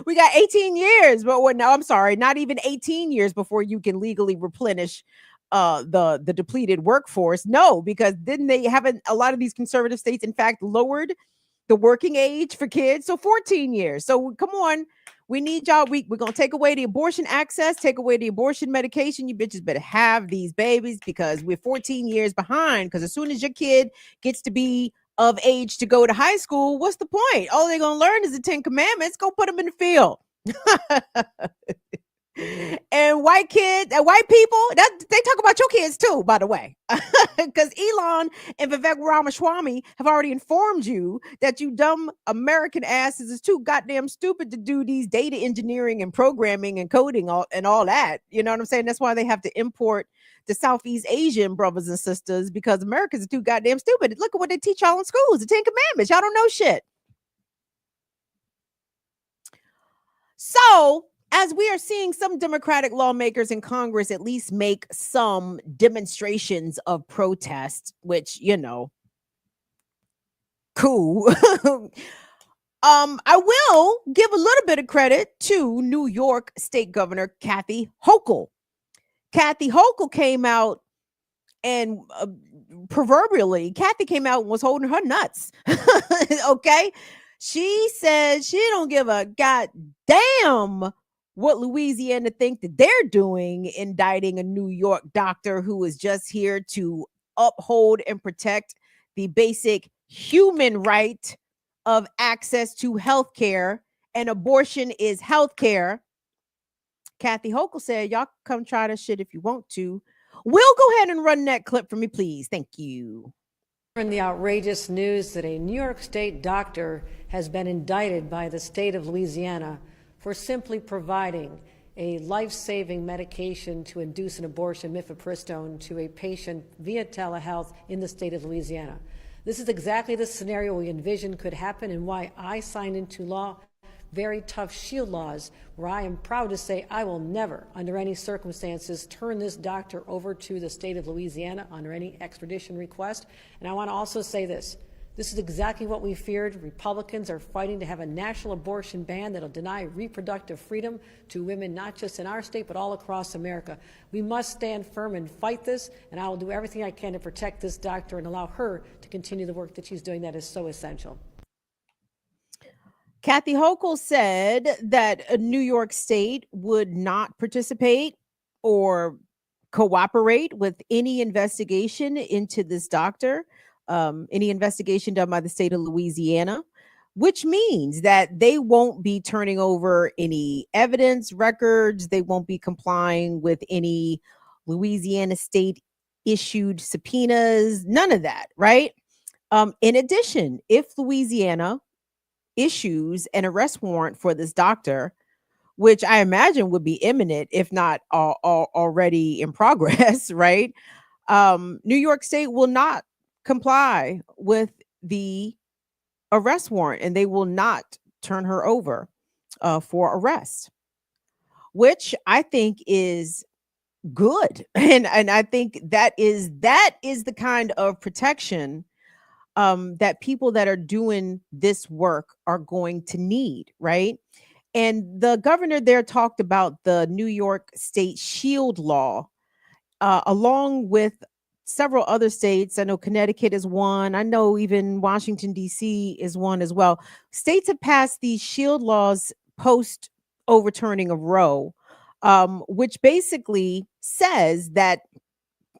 we got 18 years, but no, I'm sorry, not even 18 years before you can legally replenish the depleted workforce. No, because didn't they haven't a lot of these conservative states, in fact, lowered the working age for kids? So 14 years. So come on, we need y'all. We're gonna take away the abortion access, take away the abortion medication. You bitches better have these babies, because we're 14 years behind. Because as soon as your kid gets to be of age to go to high school, what's the point? All they're gonna learn is the 10 Commandments. Go put them in the field. And white kids and white people, that they talk about your kids too, by the way. Because Elon and Vivek Ramaswamy have already informed you that you dumb American asses is too goddamn stupid to do these data engineering and programming and coding and all that. You know what I'm saying? That's why they have to import the Southeast Asian brothers and sisters, because Americans are too goddamn stupid. Look at what they teach y'all in schools, the 10 Commandments. Y'all don't know shit. So, as we are seeing some Democratic lawmakers in Congress at least make some demonstrations of protest, which, you know, cool. I will give a little bit of credit to New York State Governor Kathy Hochul. Kathy Hochul came out and proverbially, Kathy came out and was holding her nuts. Okay. She said she don't give a goddamn what Louisiana think that they're doing, indicting a New York doctor who is just here to uphold and protect the basic human right of access to health care, and abortion is health care. Kathy Hochul said, y'all come try this shit if you want to. We'll go ahead and run that clip for me, please. Thank you. In the outrageous news that a New York State doctor has been indicted by the state of Louisiana for simply providing a life-saving medication to induce an abortion, mifepristone, to a patient via telehealth in the state of Louisiana. This is exactly the scenario we envisioned could happen, and why I signed into law very tough shield laws, where I am proud to say I will never, under any circumstances, turn this doctor over to the state of Louisiana under any extradition request. And I want to also say this. This is exactly what we feared. Republicans are fighting to have a national abortion ban that'll deny reproductive freedom to women, not just in our state, but all across America. We must stand firm and fight this, and I will do everything I can to protect this doctor and allow her to continue the work that she's doing that is so essential. Kathy Hochul said that New York State would not participate or cooperate with any investigation into this doctor, any investigation done by the state of Louisiana, which means that they won't be turning over any evidence, records. They won't be complying with any Louisiana state issued subpoenas, none of that, right? In addition, if Louisiana issues an arrest warrant for this doctor, which I imagine would be imminent, if not already in progress, right? New York State will not comply with the arrest warrant, and they will not turn her over for arrest, which I think is good. And I think that is the kind of protection that people that are doing this work are going to need, right? And the governor there talked about the New York State Shield Law, along with several other states. I know Connecticut is one. I know even Washington, D.C. is one as well. States have passed these shield laws post overturning of Roe, which basically says that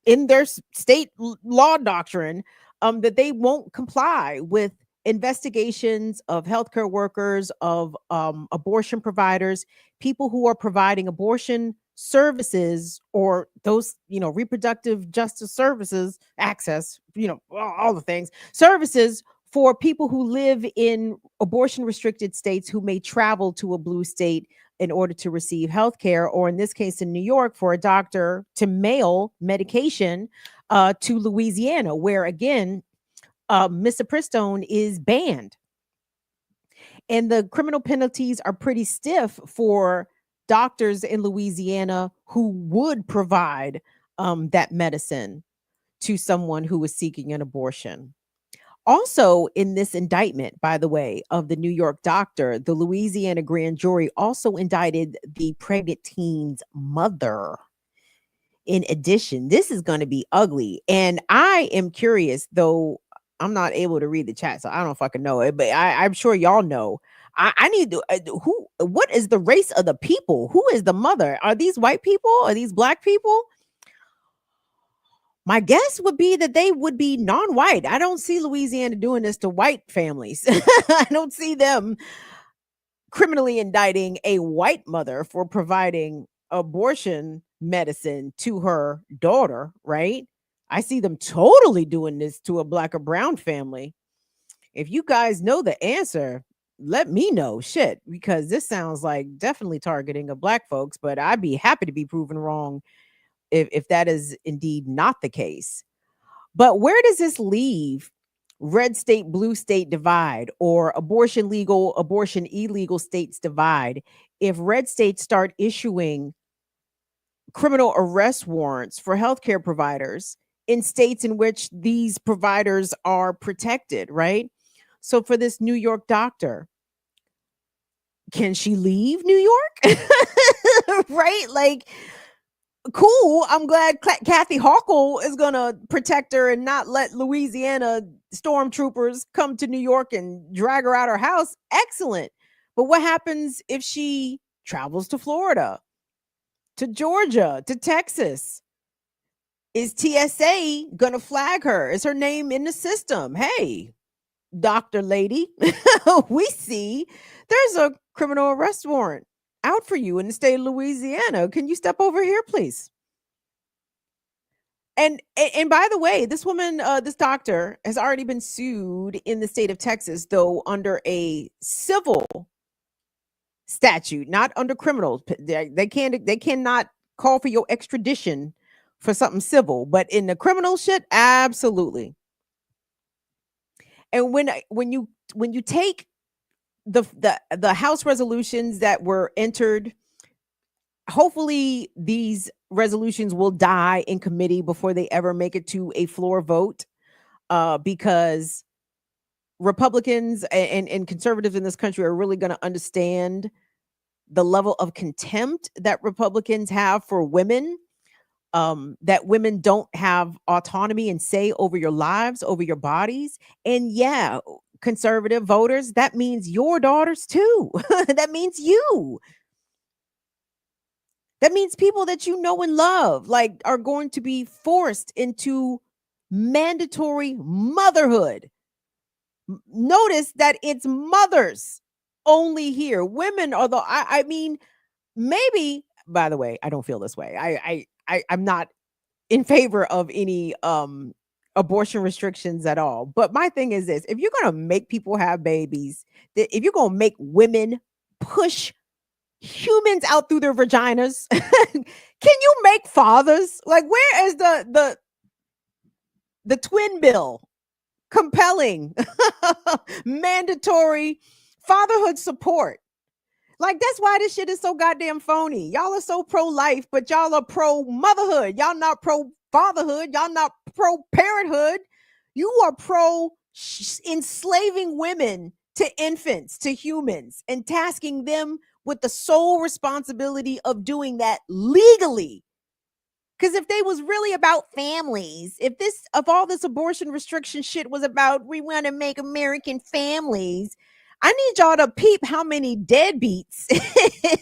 in their state law doctrine, that they won't comply with investigations of healthcare workers, of abortion providers, people who are providing abortion services, or those, reproductive justice services, access, all the things, services for people who live in abortion restricted states who may travel to a blue state in order to receive health care, or in this case in New York, for a doctor to mail medication to Louisiana, where again, misoprostone is banned. And the criminal penalties are pretty stiff for doctors in Louisiana who would provide that medicine to someone who is seeking an abortion. Also, in this indictment, by the way, of the New York doctor, the Louisiana grand jury also indicted the pregnant teen's mother. In addition, this is going to be ugly. And I am curious, though I'm not able to read the chat, so I don't know if I can know it, but I'm sure y'all know. I need to, what is the race of the people? Who is the mother? Are these white people? Are these black people? My guess would be that they would be non-white. I don't see Louisiana doing this to white families. I don't see them criminally indicting a white mother for providing abortion medicine to her daughter, right? I see them totally doing this to a black or brown family. If you guys know the answer, let me know. Shit, because this sounds like definitely targeting of black folks, but I'd be happy to be proven wrong if that is indeed not the case. But where does this leave red state, blue state divide, or abortion legal, abortion illegal states divide if red states start issuing criminal arrest warrants for healthcare providers in states in which these providers are protected, right? So for this New York doctor, can she leave New York? Right? Like, cool. I'm glad Kathy Hochul is going to protect her and not let Louisiana stormtroopers come to New York and drag her out her house. Excellent. But what happens if she travels to Florida, to Georgia, to Texas? Is TSA going to flag her? Is her name in the system? Hey, Dr. Lady, we see there's a criminal arrest warrant out for you in the state of Louisiana. Can you step over here, please? And by the way, this woman, this doctor has already been sued in the state of Texas, though under a civil statute, not under criminal. They cannot call for your extradition for something civil, but in the criminal shit, absolutely. And when you take the House resolutions that were entered, hopefully these resolutions will die in committee before they ever make it to a floor vote, because Republicans and conservatives in this country are really going to understand the level of contempt that Republicans have for women, that women don't have autonomy and say over your lives, over your bodies. And yeah, conservative voters, that means your daughters too. That means you. That means people that you know and love, like, are going to be forced into mandatory motherhood. Notice that it's mothers only here. Women are I mean, maybe, by the way, I don't feel this way. I'm not in favor of any abortion restrictions at all. But my thing is this: if you're gonna make people have babies, if you're gonna make women push humans out through their vaginas, can you make fathers? Like, where is the twin bill compelling mandatory fatherhood support? Like, that's why this shit is so goddamn phony. Y'all are so pro-life, but y'all are pro-motherhood. Y'all not pro-fatherhood. Y'all not pro-parenthood. You are enslaving women to infants, to humans, and tasking them with the sole responsibility of doing that legally. Because if they was really about families, if all this abortion restriction shit was about, we want to make American families, I need y'all to peep how many deadbeats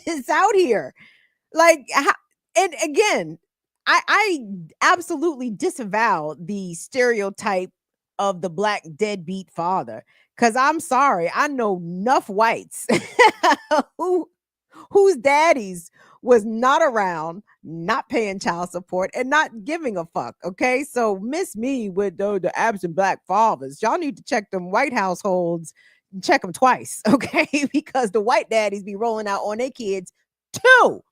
is out here. Like, and again, I absolutely disavow the stereotype of the black deadbeat father. Because I'm sorry, I know enough whites whose daddies was not around, not paying child support, and not giving a fuck. Okay, so miss me with the absent black fathers. Y'all need to check them white households, check them twice, okay? Because the white daddies be rolling out on their kids too.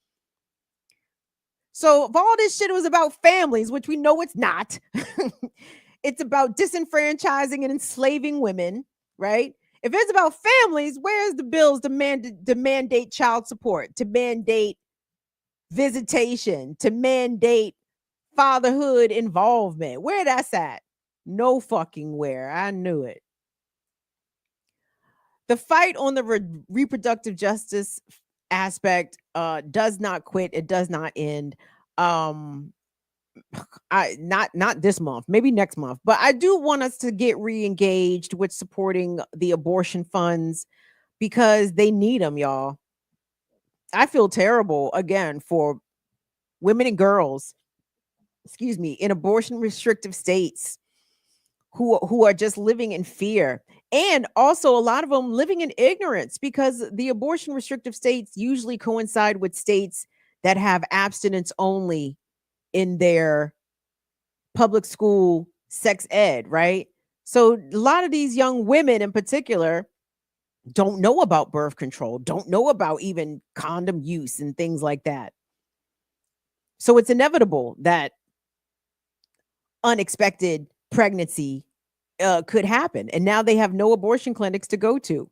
So if all this shit was about families, which we know it's not, it's about disenfranchising and enslaving women, right? If it's about families, where's the bills to mandate child support, to mandate visitation, to mandate fatherhood involvement? Where that's at? No fucking where. I knew it. The fight on the reproductive justice aspect does not quit. It does not end. Not this month, maybe next month, but I do want us to get re-engaged with supporting the abortion funds, because they need them, y'all. I feel terrible again for women and girls, excuse me, in abortion restrictive states who are just living in fear, and also a lot of them living in ignorance, because the abortion restrictive states usually coincide with states that have abstinence only in their public school sex ed, right? So a lot of these young women in particular don't know about birth control, don't know about even condom use and things like that. So it's inevitable that unexpected pregnancy could happen. And now they have no abortion clinics to go to.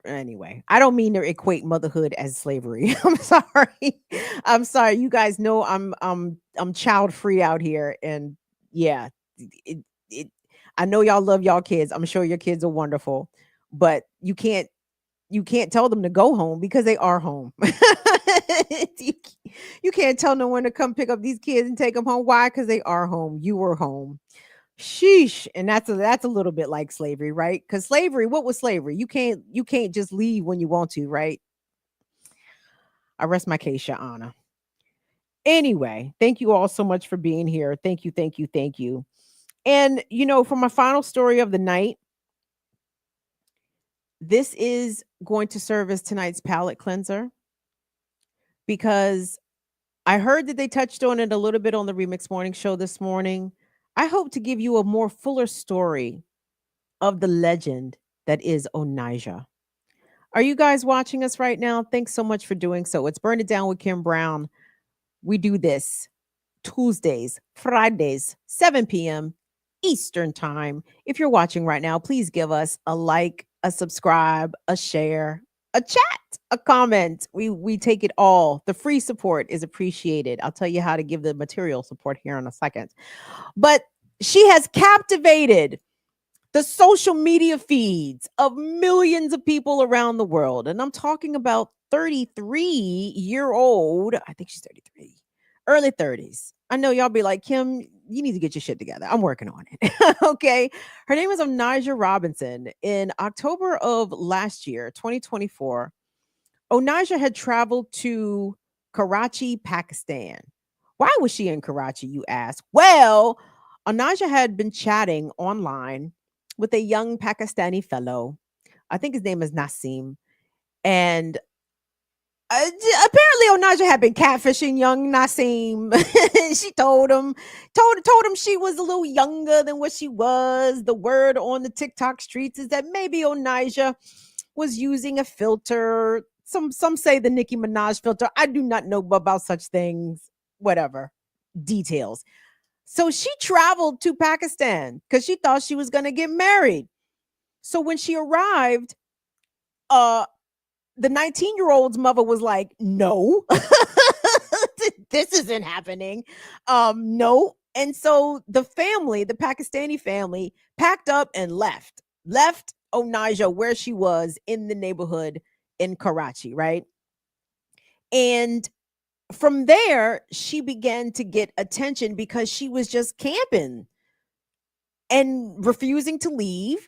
Anyway, I don't mean to equate motherhood as slavery. I'm sorry. I'm sorry. You guys know I'm child free out here, and yeah, it, it I know y'all love y'all kids. I'm sure your kids are wonderful, but you can't tell them to go home because they are home. you, you can't tell no one to come pick up these kids and take them home. Why? Because they are home. You were home. Sheesh. And that's a little bit like slavery, right? Because slavery, what was slavery? You can't just leave when you want to, right? I rest my case, Your Honor. Anyway, thank you all so much for being here. Thank you, thank you, thank you. And for my final story of the night, this is going to serve as tonight's palate cleanser because I heard that they touched on it a little bit on the Remix Morning Show this morning. I hope to give you a more fuller story of the legend that is Onijah. Are you guys watching us right now? Thanks so much for doing so. It's Burn It Down with Kim Brown. We do this Tuesdays, Fridays, 7 p.m. Eastern Time. If you're watching right now, please give us a like, a subscribe, a share, a chat, a comment. We take it all. The free support is appreciated. I'll tell you how to give the material support here in a second. But she has captivated the social media feeds of millions of people around the world. And I'm talking about 33-year-old, I think she's 33, early 30s. I know y'all be like, Kim, you need to get your shit together. I'm working on it. Okay. Her name is Ona Robinson. In October of last year, 2024, Onijah had traveled to Karachi, Pakistan. Why was she in Karachi, you ask? Well, Onijah had been chatting online with a young Pakistani fellow. I think his name is Nasim. And apparently Onijah had been catfishing young Nasim. She told him she was a little younger than what she was. The word on the TikTok streets is that maybe Onijah was using a filter. Some say the Nicki Minaj filter. I do not know about such things. Whatever. Details. So she traveled to Pakistan because she thought she was going to get married. So when she arrived, the 19-year-old's mother was like, no, this isn't happening. No. And so the Pakistani family packed up and left Onijah where she was in the neighborhood in Karachi, right? And from there, she began to get attention because she was just camping and refusing to leave.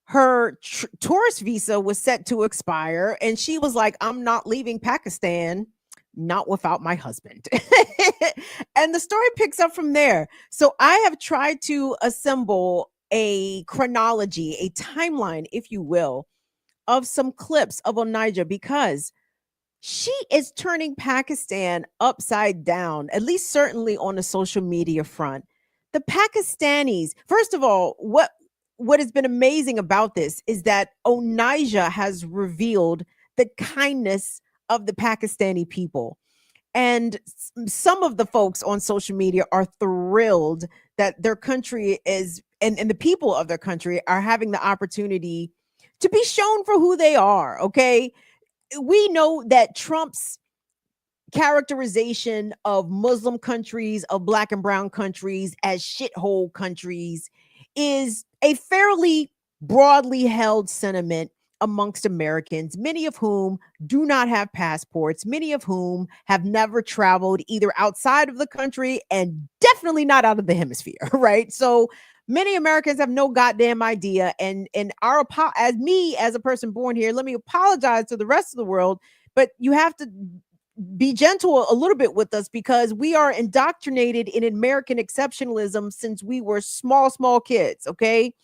Her tourist visa was set to expire, and she was like, I'm not leaving Pakistan, not without my husband. And the story picks up from there. So I have tried to assemble a chronology, a timeline, if you will, of some clips of Onijah because she is turning Pakistan upside down, at least certainly on the social media front. The Pakistanis, first of all, what has been amazing about this is that Onijah has revealed the kindness of the Pakistani people. And some of the folks on social media are thrilled that their country is, and the people of their country are having the opportunity to be shown for who they are. Okay. We know that Trump's characterization of Muslim countries, of Black and brown countries as shithole countries is a fairly broadly held sentiment amongst Americans, many of whom do not have passports, many of whom have never traveled either outside of the country and definitely not out of the hemisphere, right? So many Americans have no goddamn idea. And as a person born here, let me apologize to the rest of the world, but you have to be gentle a little bit with us because we are indoctrinated in American exceptionalism since we were small kids. Okay.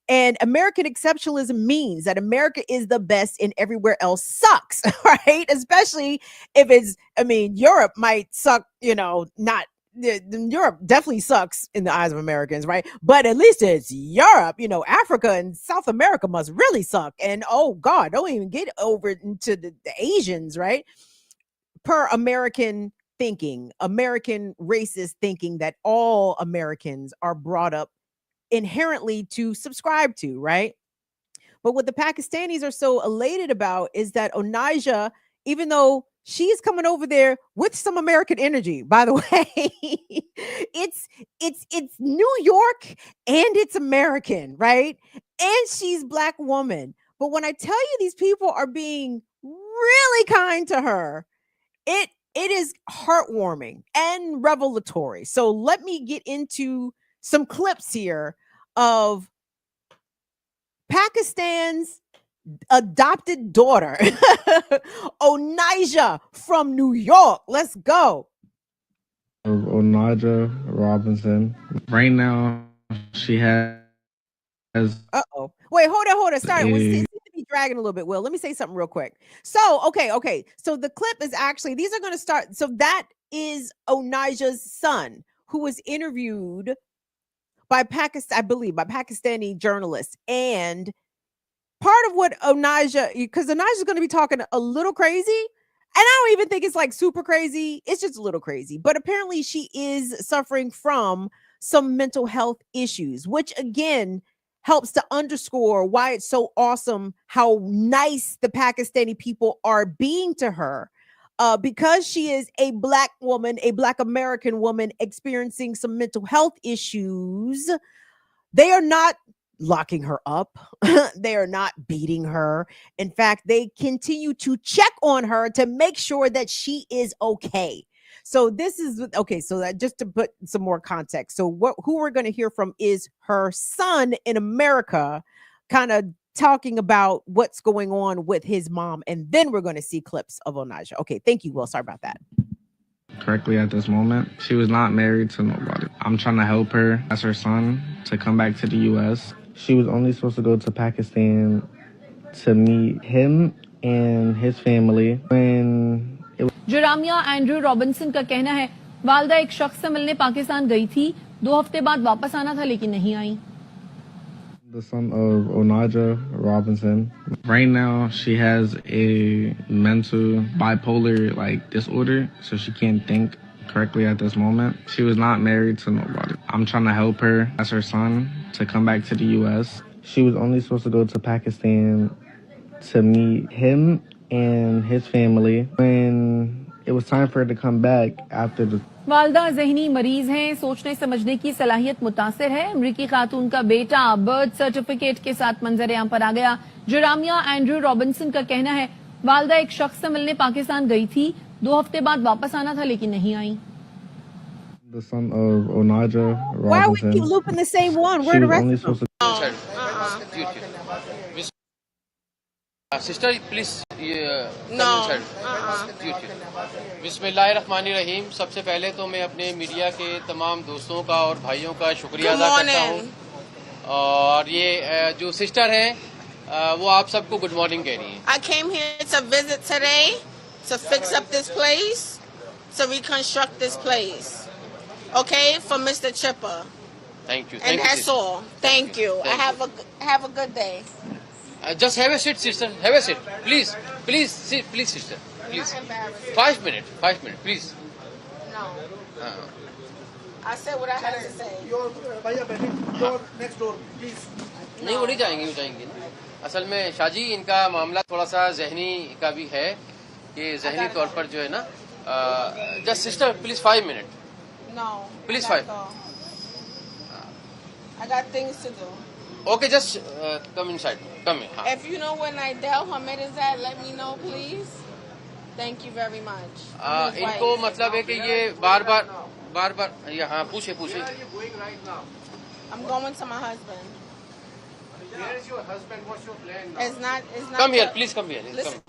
And American exceptionalism means that America is the best and everywhere else sucks, right? Especially if it's, I mean, Europe might suck, not Europe definitely sucks in the eyes of Americans, right? But at least it's Europe. Africa and South America must really suck. And oh God, don't even get over into the Asians, right? Per American thinking, American racist thinking that all Americans are brought up inherently to subscribe to, right? But what the Pakistanis are so elated about is that Onaja, even though she's coming over there with some American energy, by the way, it's New York and it's American, right? And she's Black woman. But when I tell you these people are being really kind to her, it is heartwarming and revelatory. So let me get into some clips here of Pakistan's adopted daughter, Onaja from New York. Let's go. Ona Robinson. Right now, she has. Uh-oh. Wait, hold on. Sorry. It seems to be dragging a little bit, Will. Let me say something real quick. So, okay. So the clip is actually, these are going to start. So that is Onaja's son, who was interviewed by Pakistan, I believe, by Pakistani journalists. And part of what Onaja, because Onaja is going to be talking a little crazy, and I don't even think it's like super crazy. It's just a little crazy. But apparently she is suffering from some mental health issues, which again helps to underscore why it's so awesome how nice the Pakistani people are being to her. Because she is a Black woman, a Black American woman experiencing some mental health issues, they are not locking her up. They are not beating her. In fact, they continue to check on her to make sure that she is okay. So this is okay. So that just to put some more context. So who we're going to hear from is her son in America, kind of talking about what's going on with his mom. And then we're going to see clips of Onaja. Okay. Thank you, Will. Sorry about that. Correctly at this moment. She was not married to nobody. I'm trying to help her as her son to come back to the U.S. She was only supposed to go to Pakistan to meet him and his family. When it was Jeremiah Andrew Robinson का कहना है वालदा एक शख्स से मिलने पाकिस्तान गई थी 2 हफ्ते बाद वापस आना था लेकिन नहीं आई. The son of Ona Robinson. Right now, she has a mental bipolar disorder, so she can't think correctly at this moment. She was not married to nobody. I'm trying to help her as her son to come back to the U.S. She was only supposed to go to Pakistan to meet him and his family. When it was time for her to come back after the वालदा ज़हनी मरीज हैं, सोचने समझने की सलाहियत मुतासिर है. अमरीकी खातून का बेटा बर्थ सर्टिफिकेट के साथ मंजर आम पर आ गया. जुरामिया एंड्रू रॉबिन्सन का कहना है वालदा एक शख्स से मिलने पाकिस्तान गई थी 2 हफ्ते बाद वापस आना था लेकिन नहीं आई. The son of Ona Robinson. Why we keep looping the same one? Where the rest of them? Sister please बिस्मिल्लाहिर्रहमानिर्रहीम. सबसे पहले तो मैं अपने मीडिया के तमाम दोस्तों का और भाइयों का शुक्रिया अदा करता हूँ. और ये जो सिस्टर हैं वो आप सबको गुड मॉर्निंग कह रही हैं. I came here to visit today, to fix up this place, to reconstruct this place. Okay, for Mr. Chipper. Thank you. And that's all. Thank you. Have a good day. Just have a seat, sister. Have a seat. Please, sit. Please, sister. Please. 5 minutes. 5 minutes, please. No. I said what I had to say. Your next door, please. नहीं वो नहीं जाएंगे. असल में शाजी इनका मामला थोड़ा सा जहनी का भी है कि जहनी तौर पर जो है ना. Just sister, please 5 minutes. No. Please 5. I got things to do. Okay, just come inside. Come in. If you know where Nidell Hamed is at, let me know, please. Thank you very much. इनको मतलब है कि ये बार-बार यहाँ पूछे. I'm going to my husband. Where is your husband? What's your plan now? It's not. Come here, please come here. Listen. Come.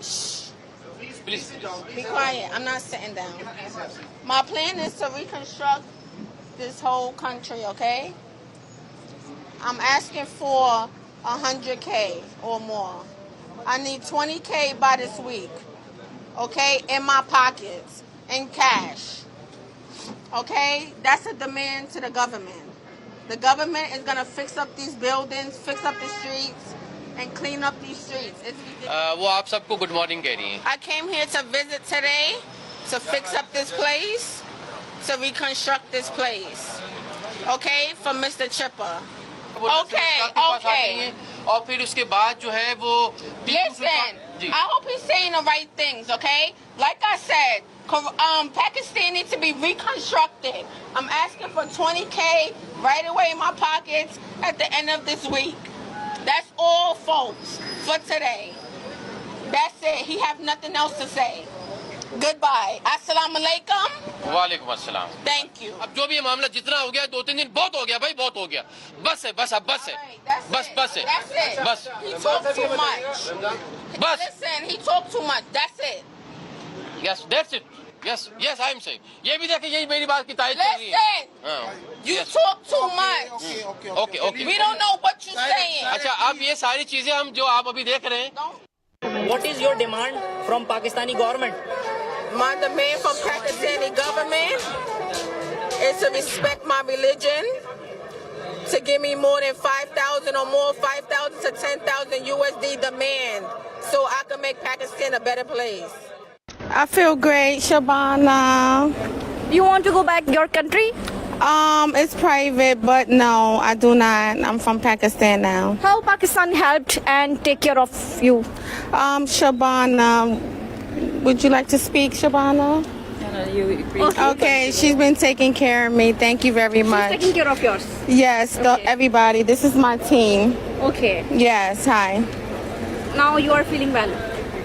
Please. Be quiet. I'm not sitting down. My plan is to reconstruct this whole country, okay? I'm asking for 100K or more. I need 20K by this week, okay, in my pockets, in cash, okay? That's a demand to the government. The government is gonna fix up these buildings, fix up the streets, and clean up these streets. It's ridiculous. वो आप सबको good morning कह रही हैं. I came here to visit today, to fix up this place, to reconstruct this place, okay, for Mr. Chipper. Okay. और फिर उसके बाद जो है वो Listen, I hope he's saying the right things, okay? Like I said, Pakistan needs to be reconstructed. I'm asking for 20K right away in my pockets at the end of this week. That's all, folks, for today. That's it. He have nothing else to say. Goodbye. Assalamu alaikum. वालेकुम अस्सलाम. Thank you. अब जो भी ये मामला जितना हो गया 2-3 दिन बहुत हो गया भाई, बहुत हो गया. बस है, बस अब बस है. बस है. That's it. बस. He talked too much. बस. Listen, he talked too much. That's it. Yes, that's it. Yes, I am saying. ये भी देखिए, यही मेरी बात की तारीफ कर रही है. Listen, you talk too much. Okay. We don't know what you're saying. अच्छा, अब ये सारी चीजें हम जो आप अभी देख रहे हैं. What is your demand from Pakistani government? My demand from Pakistani government is to respect my religion, to give me more than 5,000 or more, 5,000 to 10,000 USD demand, so I can make Pakistan a better place. I feel great, Shabana. You want to go back your country? It's private, but no, I do not. I'm from Pakistan now. How Pakistan helped and take care of you? Shabana, would you like to speak, Shabana? Okay, she's been taking care of me. Thank you very much. She's taking care of yours? Yes, everybody. This is my team. Okay. Yes, hi. Now you are feeling well?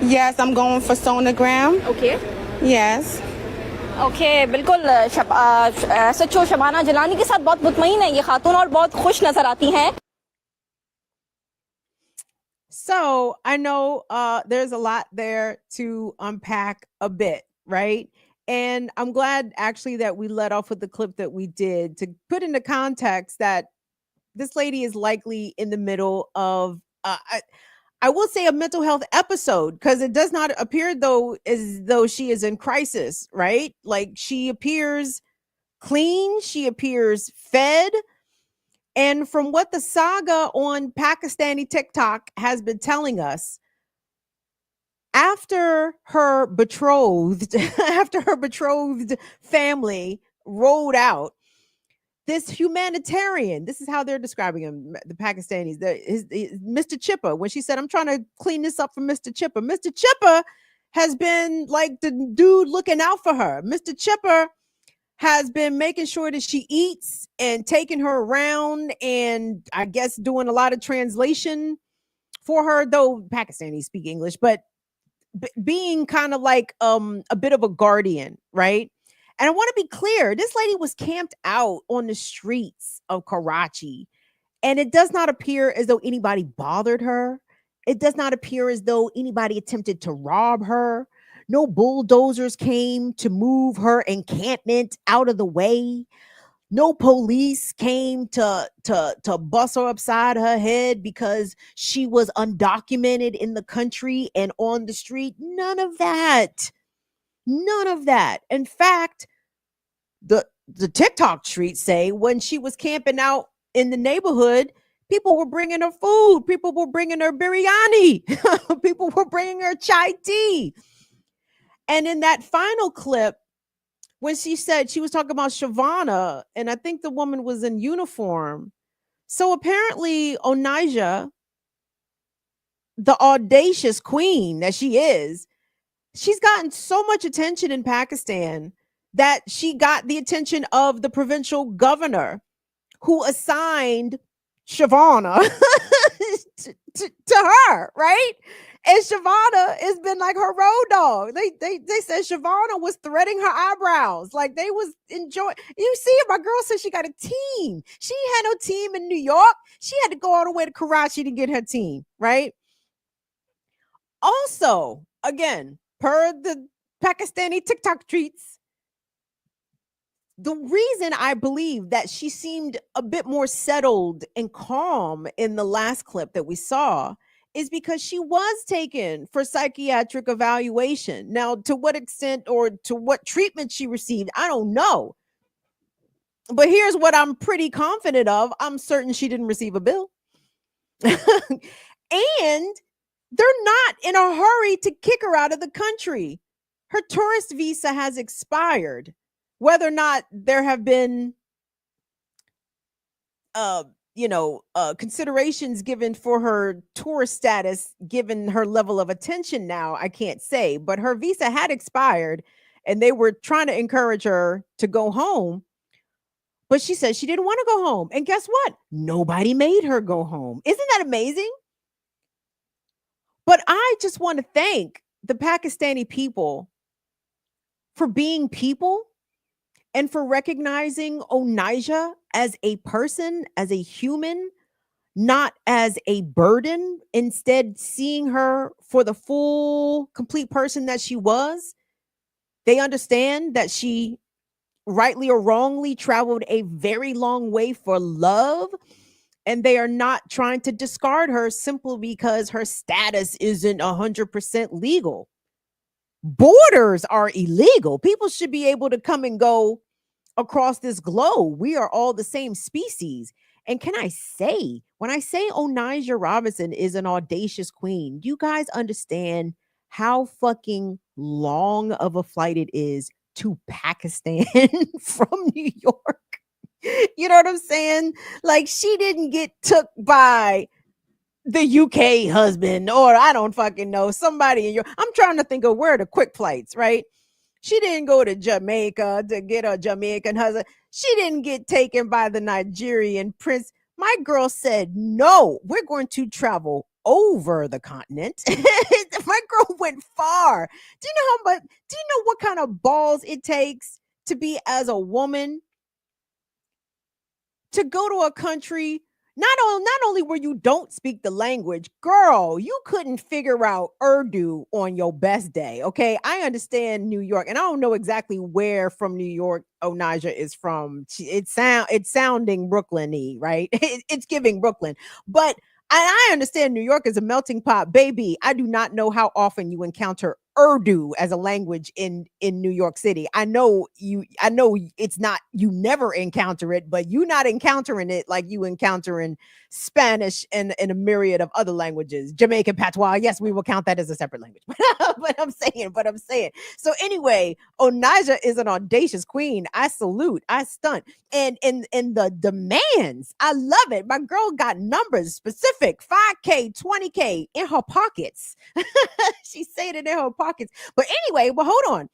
Yes, I'm going for sonogram. Okay. Yes. Okay, बिल्कुल सचो शबाना जलानी के साथ बहुत मुतमईन है ये खातून और बहुत खुश नजर आती हैं. So I know there's a lot there to unpack a bit, right? And I'm glad actually that we let off with the clip that we did to put into context that this lady is likely in the middle of I will say a mental health episode, because it does not appear though as though she is in crisis, right? Like she appears clean, she appears fed. And from what the saga on Pakistani TikTok has been telling us, after her betrothed family rolled out, this humanitarian, this is how they're describing him, the Pakistanis, Mr. Chipper, when she said, I'm trying to clean this up for Mr. Chipper. Mr. Chipper has been like the dude looking out for her. Mr. Chipper has been making sure that she eats and taking her around and I guess doing a lot of translation for her, though Pakistanis speak English, but being kind of like a bit of a guardian, right? And I want to be clear, this lady was camped out on the streets of Karachi, and it does not appear as though anybody bothered her. It does not appear as though anybody attempted to rob her. No bulldozers came to move her encampment out of the way. No police came to bust her upside her head because she was undocumented in the country and on the street. None of that. None of that. In fact, the TikTok streets say when she was camping out in the neighborhood, people were bringing her food. People were bringing her biryani. People were bringing her chai tea. And in that final clip, when she said she was talking about Shavana, and I think the woman was in uniform. So apparently Onaja, the audacious queen that she is, she's gotten so much attention in Pakistan that she got the attention of the provincial governor who assigned Shavana to her, right? And Shavana has been like her road dog. They said Shavana was threading her eyebrows. Like they was enjoying. You see it, my girl said she got a team. She had no team in New York. She had to go all the way to Karachi to get her team, right? Also, again, per the Pakistani TikTok tweets, the reason I believe that she seemed a bit more settled and calm in the last clip that we saw is because she was taken for psychiatric evaluation. Now, to what extent or to what treatment she received, I don't know. But here's what I'm pretty confident of. I'm certain she didn't receive a bill. And they're not in a hurry to kick her out of the country. Her tourist visa has expired. Whether or not there have been considerations given for her tourist status given her level of attention now, I can't say, but her visa had expired and they were trying to encourage her to go home. But she said she didn't want to go home. And guess what? Nobody made her go home. Isn't that amazing? But I just want to thank the Pakistani people for being people and for recognizing Onaja as a person, as a human, not as a burden, instead seeing her for the full, complete person that she was. They understand that she, rightly or wrongly, traveled a very long way for love, and they are not trying to discard her simply because her status isn't 100% legal. Borders are illegal. People should be able to come and go across this globe. We are all the same species. And can I say, when I say Ona Robinson is an audacious queen, you guys understand how fucking long of a flight it is to Pakistan from New York? You know what I'm saying? Like, she didn't get took by the UK husband, or I don't fucking know, somebody in your, I'm trying to think of where the quick flights, right? She didn't go to Jamaica to get a Jamaican husband. She didn't get taken by the Nigerian prince. My girl said, no, we're going to travel over the continent. My girl went far. Do you know what kind of balls it takes to be as a woman to go to a country? Not only where you don't speak the language, girl, you couldn't figure out Urdu on your best day. Okay, I understand New York, and I don't know exactly where from New York Onaja is from. It's sounding Brooklyn-y, right? It's giving Brooklyn, but I understand New York is a melting pot, baby. I do not know how often you encounter Urdu as a language in New York City. I know it's not, you never encounter it, but you not encountering it like you encountering Spanish and a myriad of other languages. Jamaican patois, yes, we will count that as a separate language. but I'm saying. So anyway, Onaja is an audacious queen. I salute, I stunt. And the demands, I love it. My girl got numbers specific, 5K, 20K in her pockets. She said it in her pockets. But anyway, well, hold on.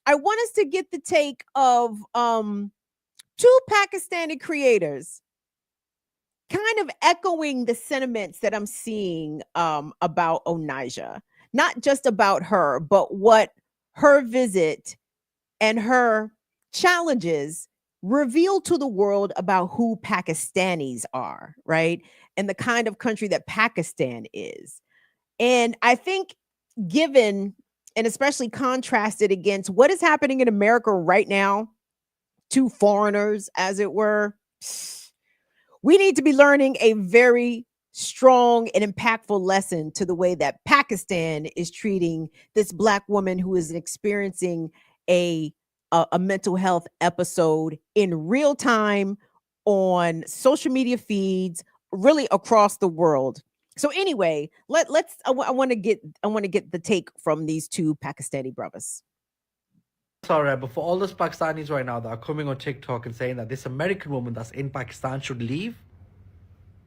I want us to get the take of two Pakistani creators kind of echoing the sentiments that I'm seeing about Onaja. Not just about her, but what her visit and her challenges reveal to the world about who Pakistanis are, right? And the kind of country that Pakistan is. And I think given and especially contrasted against what is happening in America right now to foreigners, as it were, we need to be learning a very strong and impactful lesson to the way that Pakistan is treating this Black woman who is experiencing a mental health episode in real time on social media feeds, really across the world. So anyway, I want to get the take from these two Pakistani brothers. Sorry, but for all those Pakistanis right now that are coming on TikTok and saying that this American woman that's in Pakistan should leave,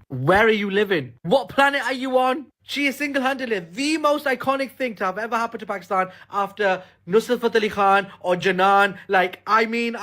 where are you living? What planet are you on? She is single-handedly the most iconic thing to have ever happened to Pakistan after Nusrat Fateh Ali Khan or Janan. Like, I mean,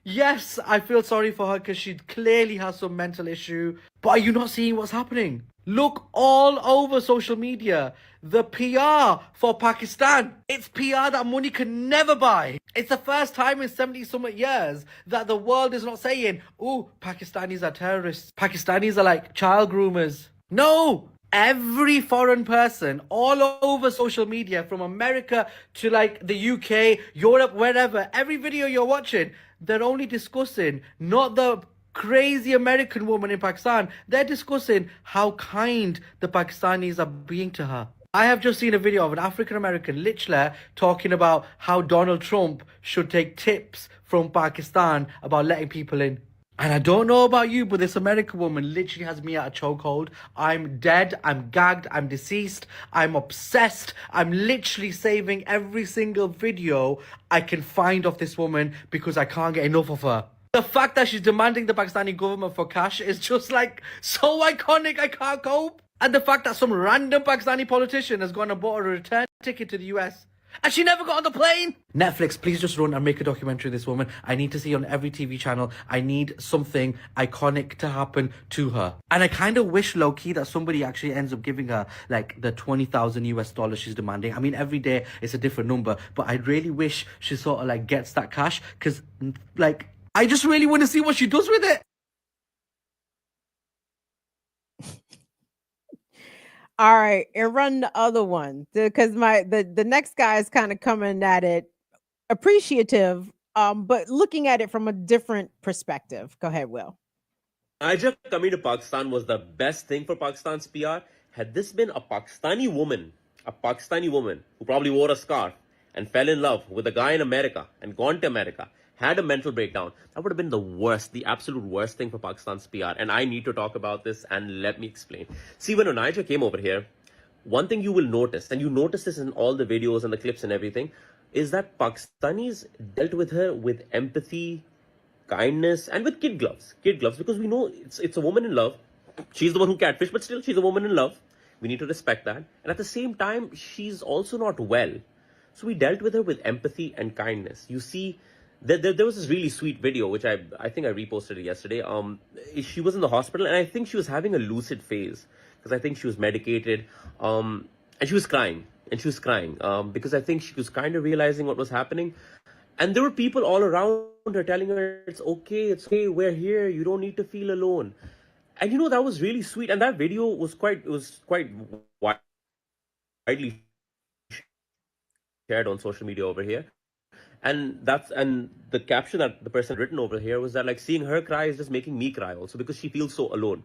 yes, I feel sorry for her because she clearly has some mental issue. But are you not seeing what's happening? Look all over social media. The PR for Pakistan. It's PR that money can never buy. It's the first time in 70-something years that the world is not saying, ooh, Pakistanis are terrorists. Pakistanis are like child groomers. No! Every foreign person all over social media, from America to like the UK, Europe, wherever, every video you're watching, they're only discussing not the crazy American woman in Pakistan, they're discussing how kind the Pakistanis are being to her. I have just seen a video of an African American literally talking about how Donald Trump should take tips from Pakistan about letting people in. And I don't know about you, but this American woman literally has me at a chokehold. I'm dead, I'm gagged, I'm deceased, I'm obsessed. I'm literally saving every single video I can find of this woman because I can't get enough of her. The fact that she's demanding the Pakistani government for cash is just like so iconic, I can't cope. And the fact that some random Pakistani politician has gone and bought a return ticket to the US. And she never got on the plane. Netflix, please just run and make a documentary of this woman. I need to see on every TV channel. I need something iconic to happen to her. And I kind of wish low-key that somebody actually ends up giving her like the 20,000 US dollars she's demanding. I mean, every day it's a different number, but I really wish she sort of like gets that cash, because like I just really want to see what she does with it. All right, and run the other one, because the next guy is kind of coming at it appreciative, but looking at it from a different perspective. Go ahead, Will. Niger coming to Pakistan was the best thing for Pakistan's PR. Had this been a Pakistani woman who probably wore a scarf and fell in love with a guy in America and gone to America, had a mental breakdown, that would have been the worst, the absolute worst thing for Pakistan's PR. And I need to talk about this, and let me explain. See, when Onaja came over here, one thing you will notice, and you notice this in all the videos and the clips and everything, is that Pakistanis dealt with her with empathy, kindness, and with kid gloves, because we know it's a woman in love. She's the one who catfished, but still she's a woman in love. We need to respect that. And at the same time, she's also not well. So we dealt with her with empathy and kindness. You see, there was this really sweet video, which I think I reposted it yesterday. She was in the hospital, and I think she was having a lucid phase, because I think she was medicated, and she was crying, because I think she was kind of realizing what was happening. And there were people all around her telling her, it's okay, we're here, you don't need to feel alone. And you know, that was really sweet. And that video was quite widely shared on social media over here. And the caption that the person had written over here was that, like, seeing her cry is just making me cry also, because she feels so alone.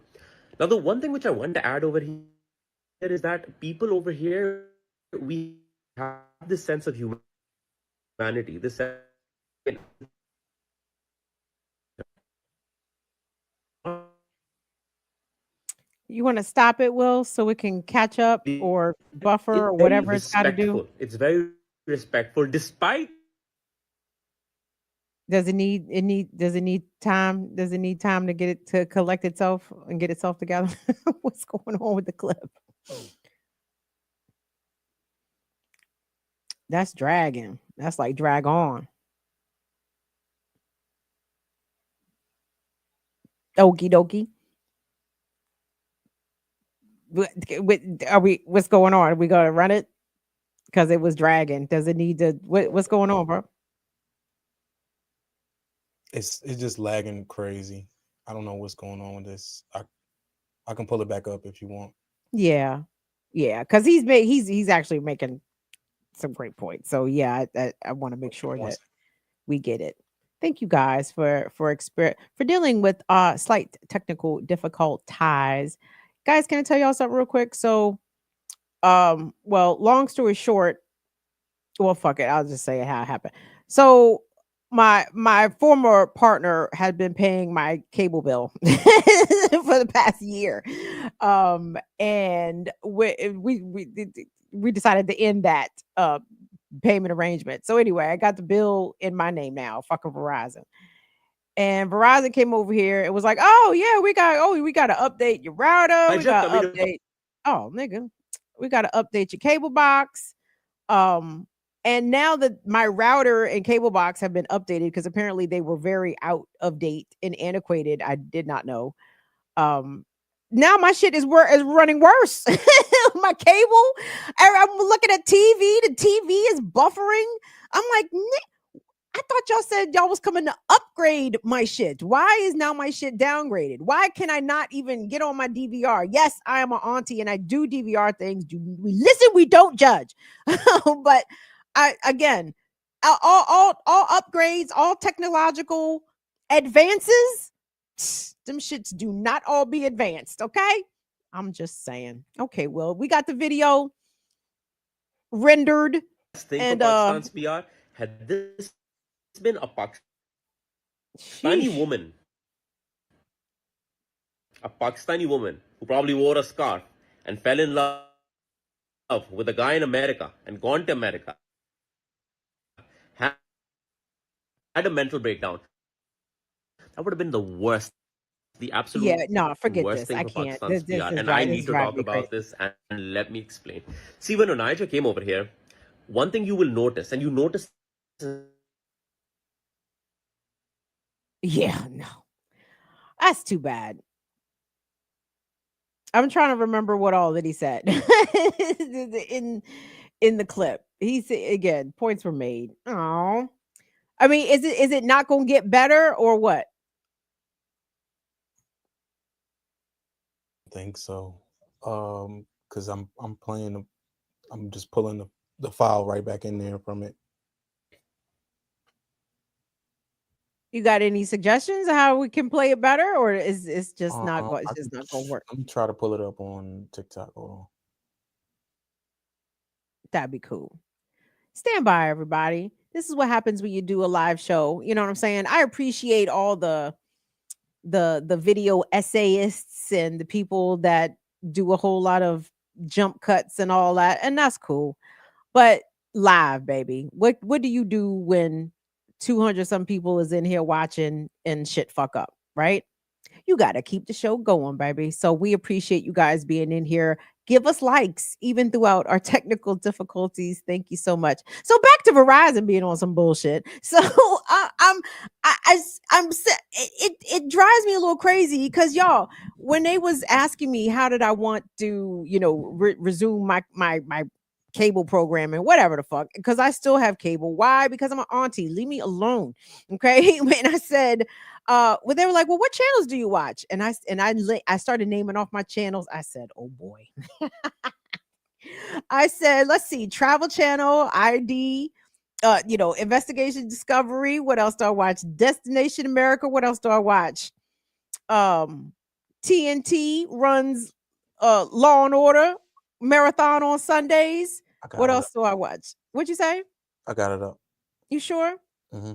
Now, the one thing which I want to add over here is that people over here, we have this sense of humanity, this sense. You want to stop it, Will, so we can catch up or buffer or whatever it's got to do? It's very respectful, despite. Does it need time? Does it need time to get it to collect itself and get itself together? What's going on with the clip? That's dragging. That's like drag on. Okie dokie. What's going on? Are we gonna run it? Because it was dragging. Does it need to? What's going on, bro? It's just lagging crazy. I don't know what's going on with this. I can pull it back up if you want. Yeah, because he's actually making some great points. So yeah, I want to make sure that we get it. Thank you guys for dealing with slight technical difficulties. Guys, can I tell y'all something real quick? So, well, long story short, well, fuck it, I'll just say how it happened. So my former partner had been paying my cable bill for the past year, and we decided to end that payment arrangement. So anyway, I got the bill in my name now, fucking Verizon. And Verizon came over here and was like, "Oh yeah, we got to update your router. We got to update. Oh nigga, we got to update your cable box." And now that my router and cable box have been updated, because apparently they were very out of date and antiquated, I did not know. Now my shit is running worse. My cable, I'm looking at TV. The TV is buffering. I'm like, I thought y'all said y'all was coming to upgrade my shit. Why is now my shit downgraded? Why can I not even get on my DVR? Yes, I am an auntie and I do DVR things. We listen, we don't judge. But again, all upgrades, all technological advances, them shits do not all be advanced, okay? I'm just saying. Okay, well, we got the video rendered. Thing And for Pakistan's PR, had this been a Pakistani woman, who probably wore a scarf and fell in love with a guy in America and gone to America, had a mental breakdown, that would have been the worst, the absolute forget worst this. thing I for can't. Pakistan's This PR. is And I this need to driving talk me about crazy. this, and let me explain. See, when Onija came over here, one thing you will notice, and you notice. Yeah, no. That's too bad. I'm trying to remember what all that he said in the clip. He said again, points were made. Oh, I mean, is it not going to get better or what? I think so. Because I'm playing. I'm just pulling the file right back in there from it. You got any suggestions of how we can play it better, or is it's just not going? It's I just can not going to work. Let me try to pull it up on TikTok. Hold on. That'd be cool. Stand by, everybody. This is what happens when you do a live show. You know what I'm saying? I appreciate all the video essayists and the people that do a whole lot of jump cuts and all that, and that's cool. But live, baby, what do you do when 200 some people is in here watching and shit fuck up, right? You got to keep the show going, baby. So we appreciate you guys being in here. Give us likes even throughout our technical difficulties. Thank you so much. So back to Verizon being on some bullshit. So it drives me a little crazy because y'all, when they was asking me how did I want to, resume my cable programming, whatever the fuck, because I still have cable. Why? Because I'm an auntie. Leave me alone. Okay. When I said, well, they were like, well, what channels do you watch? And I started naming off my channels. I said, oh boy. I said, let's see, Travel Channel, ID, Investigation Discovery. What else do I watch? Destination America. What else do I watch? TNT runs Law and Order Marathon on Sundays. What else do I watch? What'd you say? I got it up. You sure? Mm-hmm.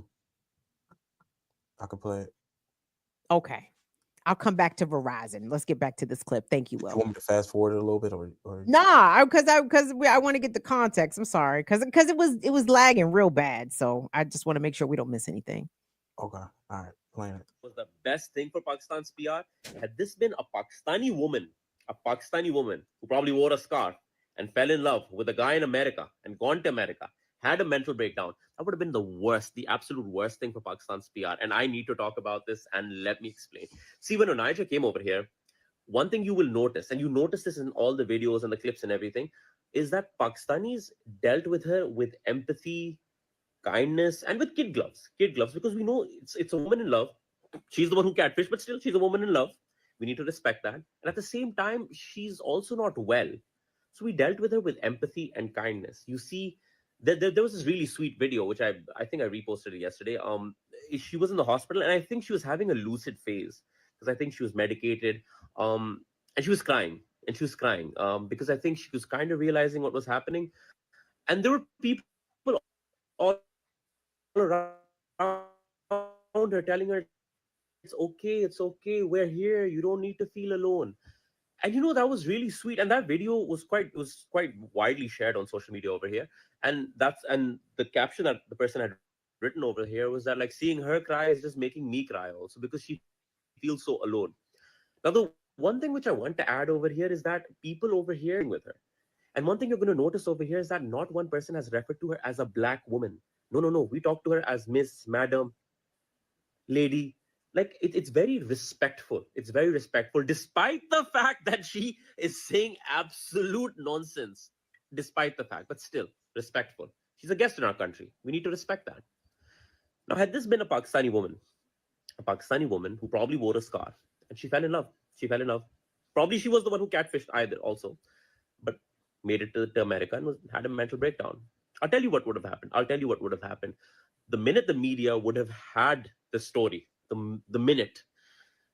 I can play it. Okay. I'll come back to Verizon. Let's get back to this clip. Thank you, Will. You want me to fast forward it a little bit, or nah? Because I want to get the context. I'm sorry, because it was lagging real bad. So I just want to make sure we don't miss anything. Okay, all right, playing it. Was the best thing for Pakistan's PR. Had this been a Pakistani woman who probably wore a scarf and fell in love with a guy in America and gone to America, had a mental breakdown, that would have been the worst, the absolute worst thing for Pakistan's PR. And I need to talk about this, and let me explain. See, when Onija came over here, one thing you will notice, and you notice this in all the videos and the clips and everything, is that Pakistanis dealt with her with empathy, kindness, and with kid gloves, because we know it's a woman in love. She's the one who catfished, but still she's a woman in love. We need to respect that. And at the same time, she's also not well. So we dealt with her with empathy and kindness. You see, there was this really sweet video which I think I reposted it yesterday. She was in the hospital, and I think she was having a lucid phase because I think she was medicated. And she was crying, because I think she was kind of realizing what was happening. And there were people all around her telling her, it's okay, we're here, you don't need to feel alone. And that was really sweet. And that video was quite widely shared on social media over here. And the caption that the person had written over here was that, like, seeing her cry is just making me cry also, because she feels so alone. Now, the one thing which I want to add over here is that people over here with her. And one thing you're going to notice over here is that not one person has referred to her as a black woman. No. We talk to her as Miss, Madam, Lady. Like, it's very respectful. It's very respectful, despite the fact that she is saying absolute nonsense. Despite the fact, but still respectful. She's a guest in our country. We need to respect that. Now, had this been a Pakistani woman who probably wore a scarf, and she fell in love. She fell in love. Probably she was the one who catfished either also, but made it to America and had a mental breakdown. I'll tell you what would have happened. The minute the media would have had the story, the minute,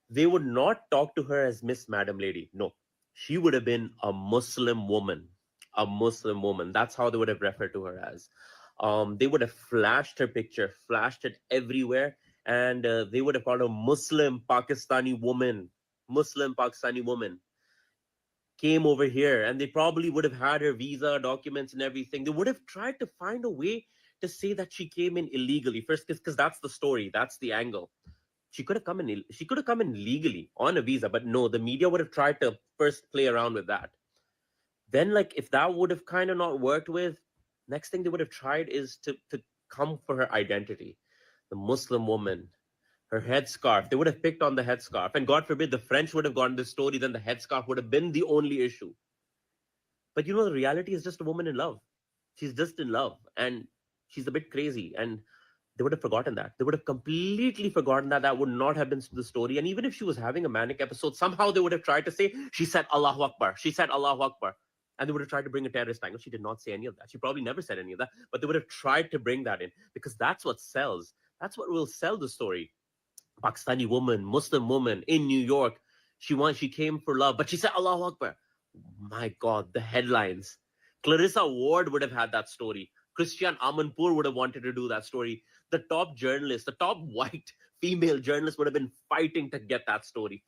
they would not talk to her as Miss Madam Lady. No, she would have been a Muslim woman. A Muslim woman. That's how they would have referred to her as. They would have flashed her picture, flashed it everywhere, and they would have called her Muslim Pakistani woman. Muslim Pakistani woman came over here, and they probably would have had her visa documents and everything. They would have tried to find a way to say that she came in illegally first, because that's the story, that's the angle. She could have come in legally on a visa, but no, the media would have tried to first play around with that. Then, like, if that would have kind of not worked with, next thing they would have tried is to come for her identity. The Muslim woman, her headscarf, they would have picked on the headscarf. And God forbid the French would have gotten this story, then the headscarf would have been the only issue. But the reality is just a woman in love. She's just in love, and she's a bit crazy. And they would have forgotten that. They would have completely forgotten that. That would not have been the story. And even if she was having a manic episode, somehow they would have tried to say, she said Allahu Akbar. She said Allahu Akbar. And they would have tried to bring a terrorist angle. She did not say any of that. She probably never said any of that. But they would have tried to bring that in, because that's what sells. That's what will sell the story. Pakistani woman, Muslim woman in New York. She came for love, but she said Allahu Akbar. My God, the headlines. Clarissa Ward would have had that story. Christian Amanpour would have wanted to do that story. The top journalist, the top white female journalist would have been fighting to get that story.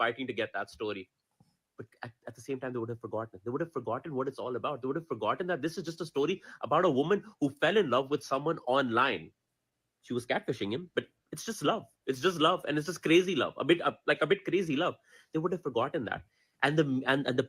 But at the same time, they would have forgotten. They would have forgotten what it's all about. They would have forgotten that this is just a story about a woman who fell in love with someone online. She was catfishing him, but it's just love. It's just love, and it's just crazy love. A bit crazy love. They would have forgotten that. And the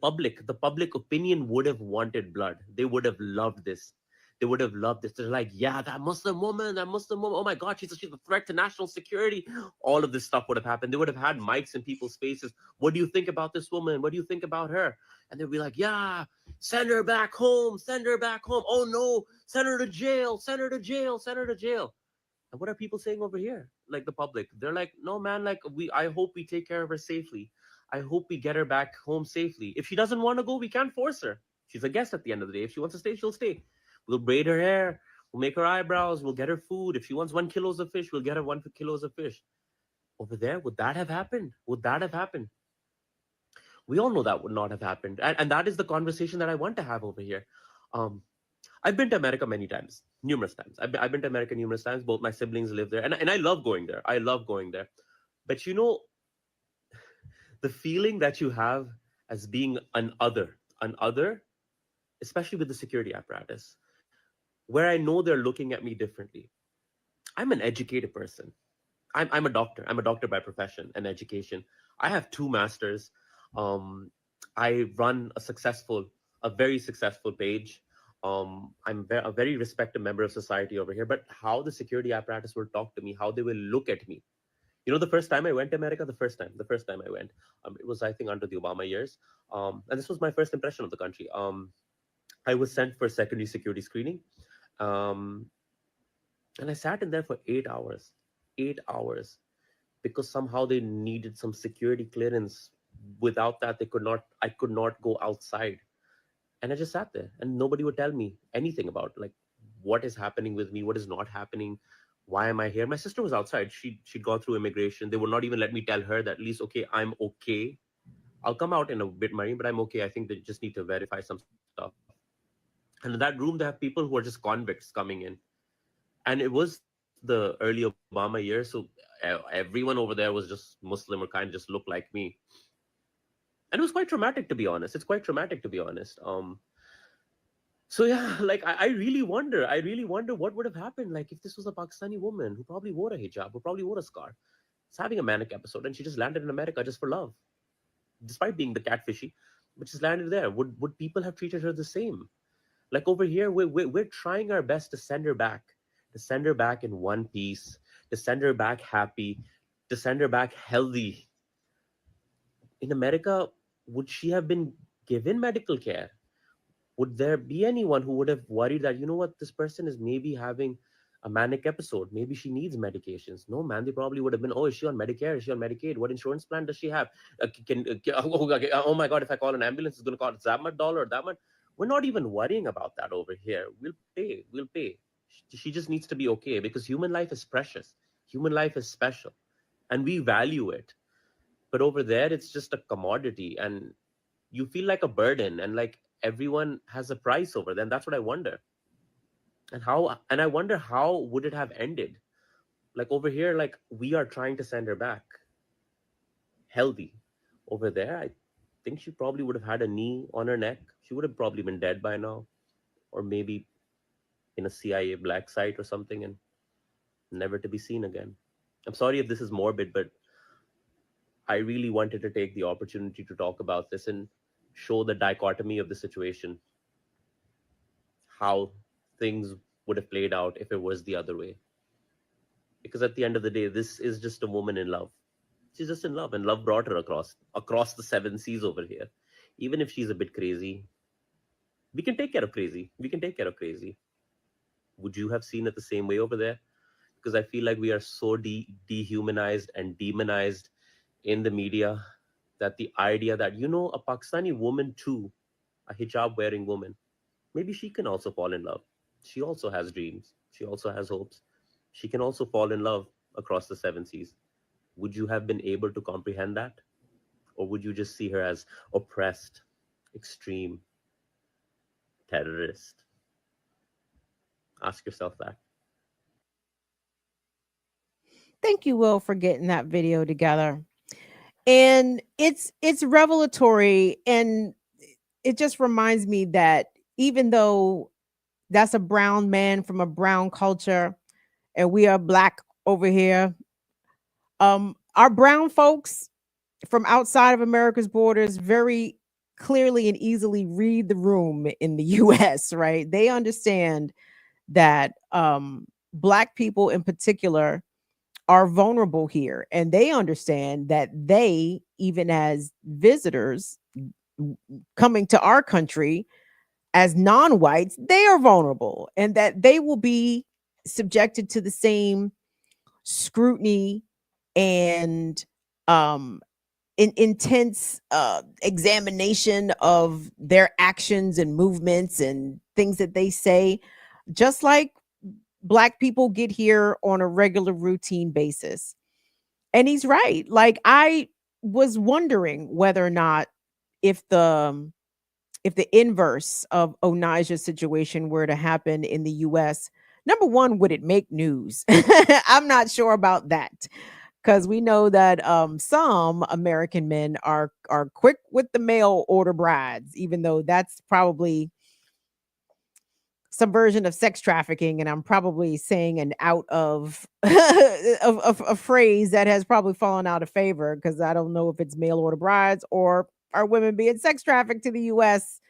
public opinion would have wanted blood. They would have loved this. They're like, yeah, that Muslim woman. Oh my God, she's a threat to national security. All of this stuff would have happened. They would have had mics in people's faces. What do you think about this woman? What do you think about her? And they'd be like, yeah, send her back home. Oh no, send her to jail. And what are people saying over here? Like the public, they're like, no, man, like I hope we take care of her safely. I hope we get her back home safely. If she doesn't want to go, we can't force her. She's a guest at the end of the day. If she wants to stay, she'll stay. We'll braid her hair. We'll make her eyebrows. We'll get her food. If she wants 1 kilo of fish, we'll get her 1 kilo of fish. Over there, would that have happened? We all know that would not have happened. And that is the conversation that I want to have over here. I've been to America many times, numerous times. I've been to America numerous times. Both my siblings live there. And I love going there. But the feeling that you have as being an other, especially with the security apparatus, where I know they're looking at me differently. I'm an educated person. I'm a doctor. I'm a doctor by profession and education. I have 2 masters. I run a very successful page. I'm a very respected member of society over here. But how the security apparatus will talk to me, how they will look at me. The first time I went to America, the first time I went, it was, I think, under the Obama years. And this was my first impression of the country. I was sent for secondary security screening. And I sat in there for 8 hours, because somehow they needed some security clearance. Without that, I could not go outside. And I just sat there, and nobody would tell me anything about like what is happening with me, what is not happening. Why am I here? My sister was outside. She'd gone through immigration. They would not even let me tell her that at least, okay, I'm okay. I'll come out in a bit, Marine, but I'm okay. I think they just need to verify some stuff. And in that room, they have people who are just convicts coming in. And it was the early Obama years. So everyone over there was just Muslim or kind of just looked like me. And it was quite traumatic, to be honest. So yeah, like I really wonder what would have happened, like if this was a Pakistani woman who probably wore a hijab, who probably wore a scarf, is having a manic episode, and she just landed in America just for love, despite being the catfishy, but she's landed there. Would people have treated her the same? Like over here, we're trying our best to send her back in one piece, to send her back happy, to send her back healthy. In America, would she have been given medical care? Would there be anyone who would have worried that, this person is maybe having A manic episode. Maybe she needs medications. No, man, they probably would have been, oh, is she on Medicare? Is she on Medicaid? What insurance plan does she have? Oh my God, if I call an ambulance, it's going to cost that much dollar or that much. We're not even worrying about that over here. We'll pay. We'll pay. She just needs to be okay because human life is precious. Human life is special and we value it. But over there, it's just a commodity and you feel like a burden and like everyone has a price over there. And that's what I wonder. And I wonder how would it have ended? Like over here, like we are trying to send her back healthy. Over there, I think she probably would have had a knee on her neck. She would have probably been dead by now, or maybe in a CIA black site or something and never to be seen again. I'm sorry if this is morbid, but I really wanted to take the opportunity to talk about this and show the dichotomy of the situation, how things would have played out if it was the other way. Because at the end of the day, this is just a woman in love. She's just in love, and love brought her across the seven seas over here. Even if she's a bit crazy, we can take care of crazy. We can take care of crazy. Would you have seen it the same way over there? Because I feel like we are so dehumanized and demonized in the media that the idea that, you know, a Pakistani woman too, a hijab wearing woman, maybe she can also fall in love. She also has dreams. She also has hopes. She can also fall in love across the seven seas. Would you have been able to comprehend that? Or would you just see her as oppressed, extreme, terrorist? Ask yourself that. Thank you, Will, for getting that video together. And it's revelatory, and it just reminds me that even though that's a brown man from a brown culture and we are black over here, our brown folks from outside of America's borders very clearly and easily read the room in the US, right? They understand that black people in particular are vulnerable here, and they understand that they, even as visitors coming to our country as non-whites, they are vulnerable, and that they will be subjected to the same scrutiny and intense examination of their actions and movements and things that they say, just like black people get here on a regular routine basis. And he's right. Like, I was wondering whether or not if the inverse of Onijah's situation were to happen in the US, number one, would it make news? I'm not sure about that, because we know that some American men are quick with the mail order brides, even though that's probably some version of sex trafficking, and I'm probably saying an out of of a phrase that has probably fallen out of favor, because I don't know if it's mail order brides or are women being sex trafficked to the US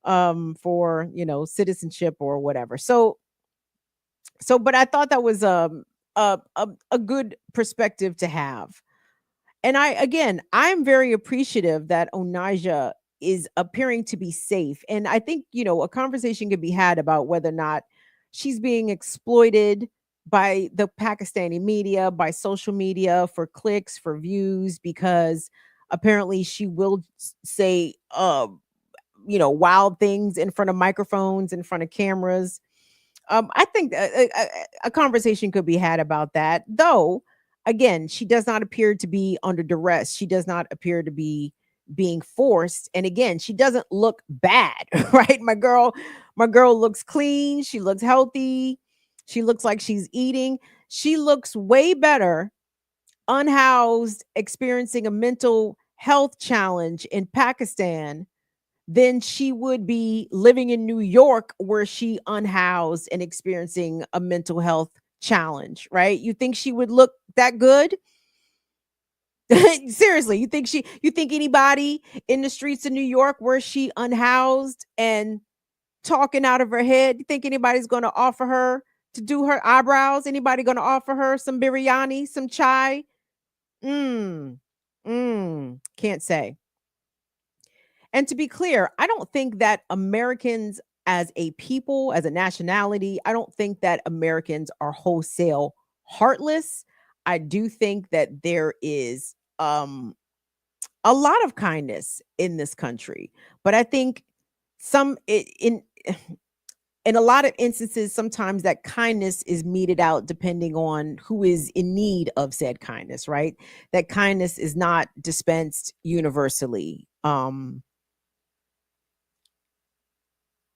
for, you know, citizenship or whatever. So but I thought that was a good perspective to have. And I'm very appreciative that Onijah is appearing to be safe. And I think, you know, a conversation could be had about whether or not she's being exploited by the Pakistani media, by social media, for clicks, for views, because apparently she will say, you know, wild things in front of microphones, in front of cameras. I think a conversation could be had about that, though. Again, she does not appear to be under duress. She does not appear to be being forced. And again, she doesn't look bad, right? My girl looks clean. She looks healthy. She looks like she's eating. She looks way better unhoused, experiencing a mental health challenge in Pakistan than she would be living in New York, where she unhoused and experiencing a mental health challenge, right? You think she would look that good? Seriously, you think anybody in the streets of New York, where she unhoused and talking out of her head, you think anybody's going to offer her to do her eyebrows? Anybody going to offer her some biryani, some chai? Can't say. And to be clear, I don't think that Americans as a people, as a nationality, I don't think that Americans are wholesale heartless. I do think that there is a lot of kindness in this country, but I think in a lot of instances, sometimes that kindness is meted out depending on who is in need of said kindness, right? That kindness is not dispensed universally.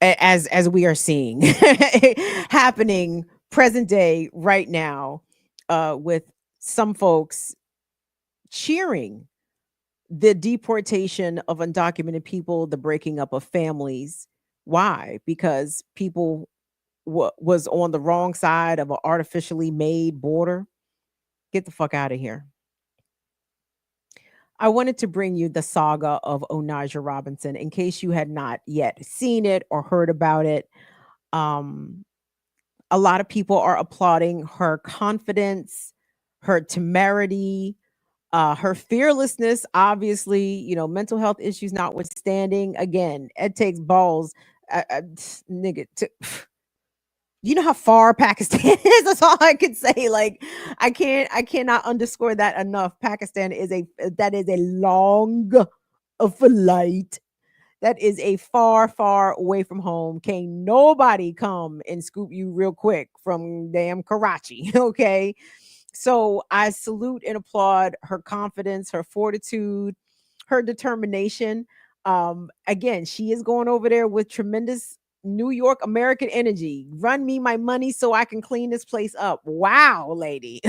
As we are seeing happening present day right now, with some folks cheering the deportation of undocumented people, the breaking up of families. Why? Because people was on the wrong side of an artificially made border. Get the fuck out of here. I wanted to bring you the saga of Onaja Robinson in case you had not yet seen it or heard about it. A lot of people are applauding her confidence, her temerity, her fearlessness. Obviously, mental health issues notwithstanding. Again, it takes balls, nigga. You know how far Pakistan is. That's all I can say. Like, I cannot underscore that enough. Pakistan is a long flight. That is a far away from home. Can't nobody come and scoop you real quick from damn Karachi. Okay. So I salute and applaud her confidence, her fortitude, her determination. Again, she is going over there with tremendous New York American energy. Run me my money so I can clean this place up. Wow, lady.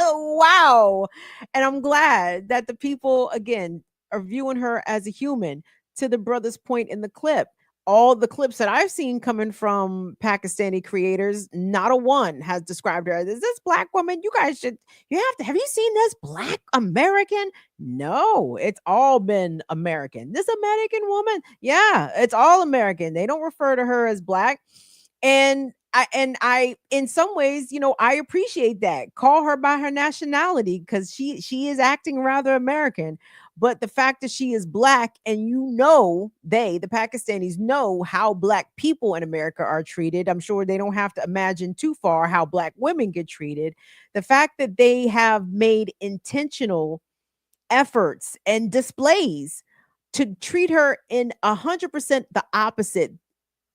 Wow. And I'm glad that the people, again, are viewing her as a human. To the brother's point in the clip, all the clips that I've seen coming from Pakistani creators, not a one has described her as this black woman. You guys have you seen this black American? No, it's all been American. This American woman, yeah, it's all American. They don't refer to her as black. And I in some ways, I appreciate that. Call her by her nationality because she is acting rather American. But the fact that she is black, and the Pakistanis know how black people in America are treated. I'm sure they don't have to imagine too far how black women get treated. The fact that they have made intentional efforts and displays to treat her in 100% the opposite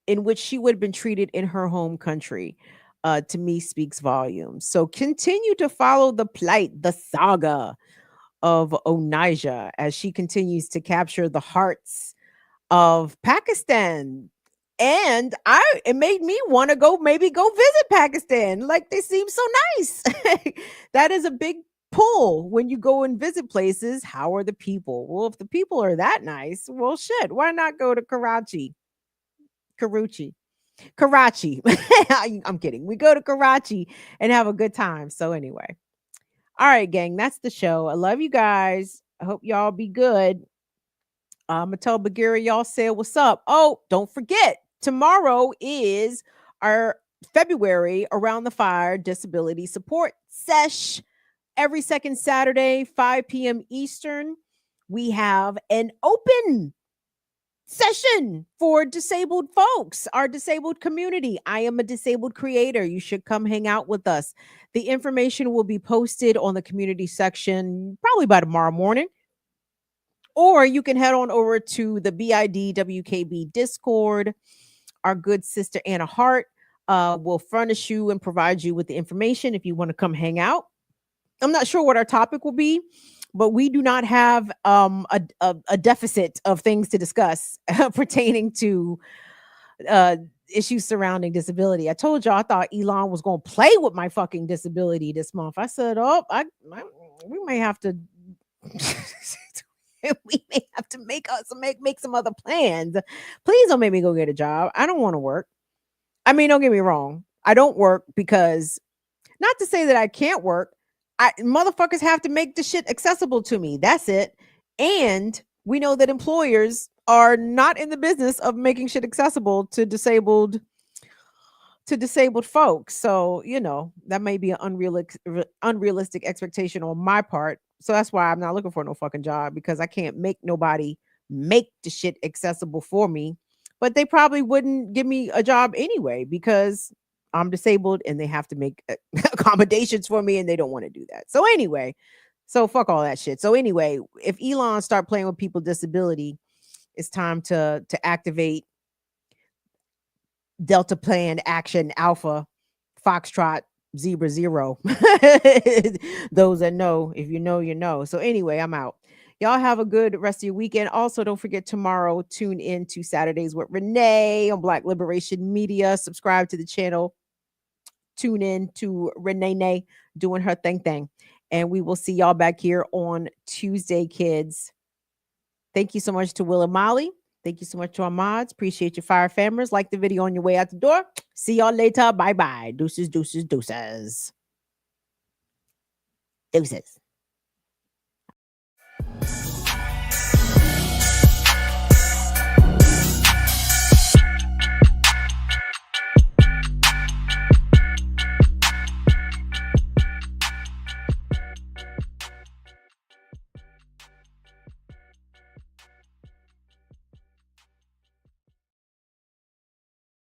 in which she would have been treated in her home country, to me speaks volumes. So continue to follow the plight, the saga of Onaja as she continues to capture the hearts of Pakistan. And it made me want to go visit Pakistan. Like, they seem so nice. That is a big pull when you go and visit places. How are the people? Well, if the people are that nice, well, shit, why not go to Karachi? I'm kidding. We go to Karachi and have a good time. So anyway, all right, gang, that's the show. I love you guys. I hope y'all be good. I'm gonna tell Bagheera y'all say what's up. Oh, don't forget, tomorrow is our February Around the Fire Disability Support Sesh. Every second Saturday, 5 p.m. Eastern, we have an open session for disabled folks, our disabled community. I am a disabled creator. You should come hang out with us. The information will be posted on the community section probably by tomorrow morning. Or you can head on over to the BIDWKB Discord. Our good sister Anna Hart will furnish you and provide you with the information if you want to come hang out. I'm not sure what our topic will be, but we do not have a deficit of things to discuss pertaining to issues surrounding disability. I told y'all I thought Elon was going to play with my fucking disability this month. I said, we may have to we may have to make some other plans. Please don't make me go get a job. I don't want to work. I mean, don't get me wrong. I don't work because, not to say that I can't work. Motherfuckers have to make the shit accessible to me. That's it. And we know that employers are not in the business of making shit accessible to disabled folks. So, that may be an unrealistic expectation on my part. So that's why I'm not looking for no fucking job, because I can't make nobody make the shit accessible for me. but they probably wouldn't give me a job anyway because I'm disabled and they have to make accommodations for me and they don't want to do that. So anyway, so fuck all that shit. So anyway, if Elon start playing with people with disability, it's time to activate Delta Plan Action Alpha Foxtrot Zebra Zero. Those that know, if you know, you know. So anyway, I'm out. Y'all have a good rest of your weekend. Also, don't forget tomorrow, tune in to Saturdays with Renee on Black Liberation Media. Subscribe to the channel. Tune in to Renee doing her thing. And we will see y'all back here on Tuesday, kids. Thank you so much to Will and Molly. Thank you so much to our mods. Appreciate your fire famers. Like the video on your way out the door. See y'all later. Bye-bye. Deuces, deuces, deuces. Deuces.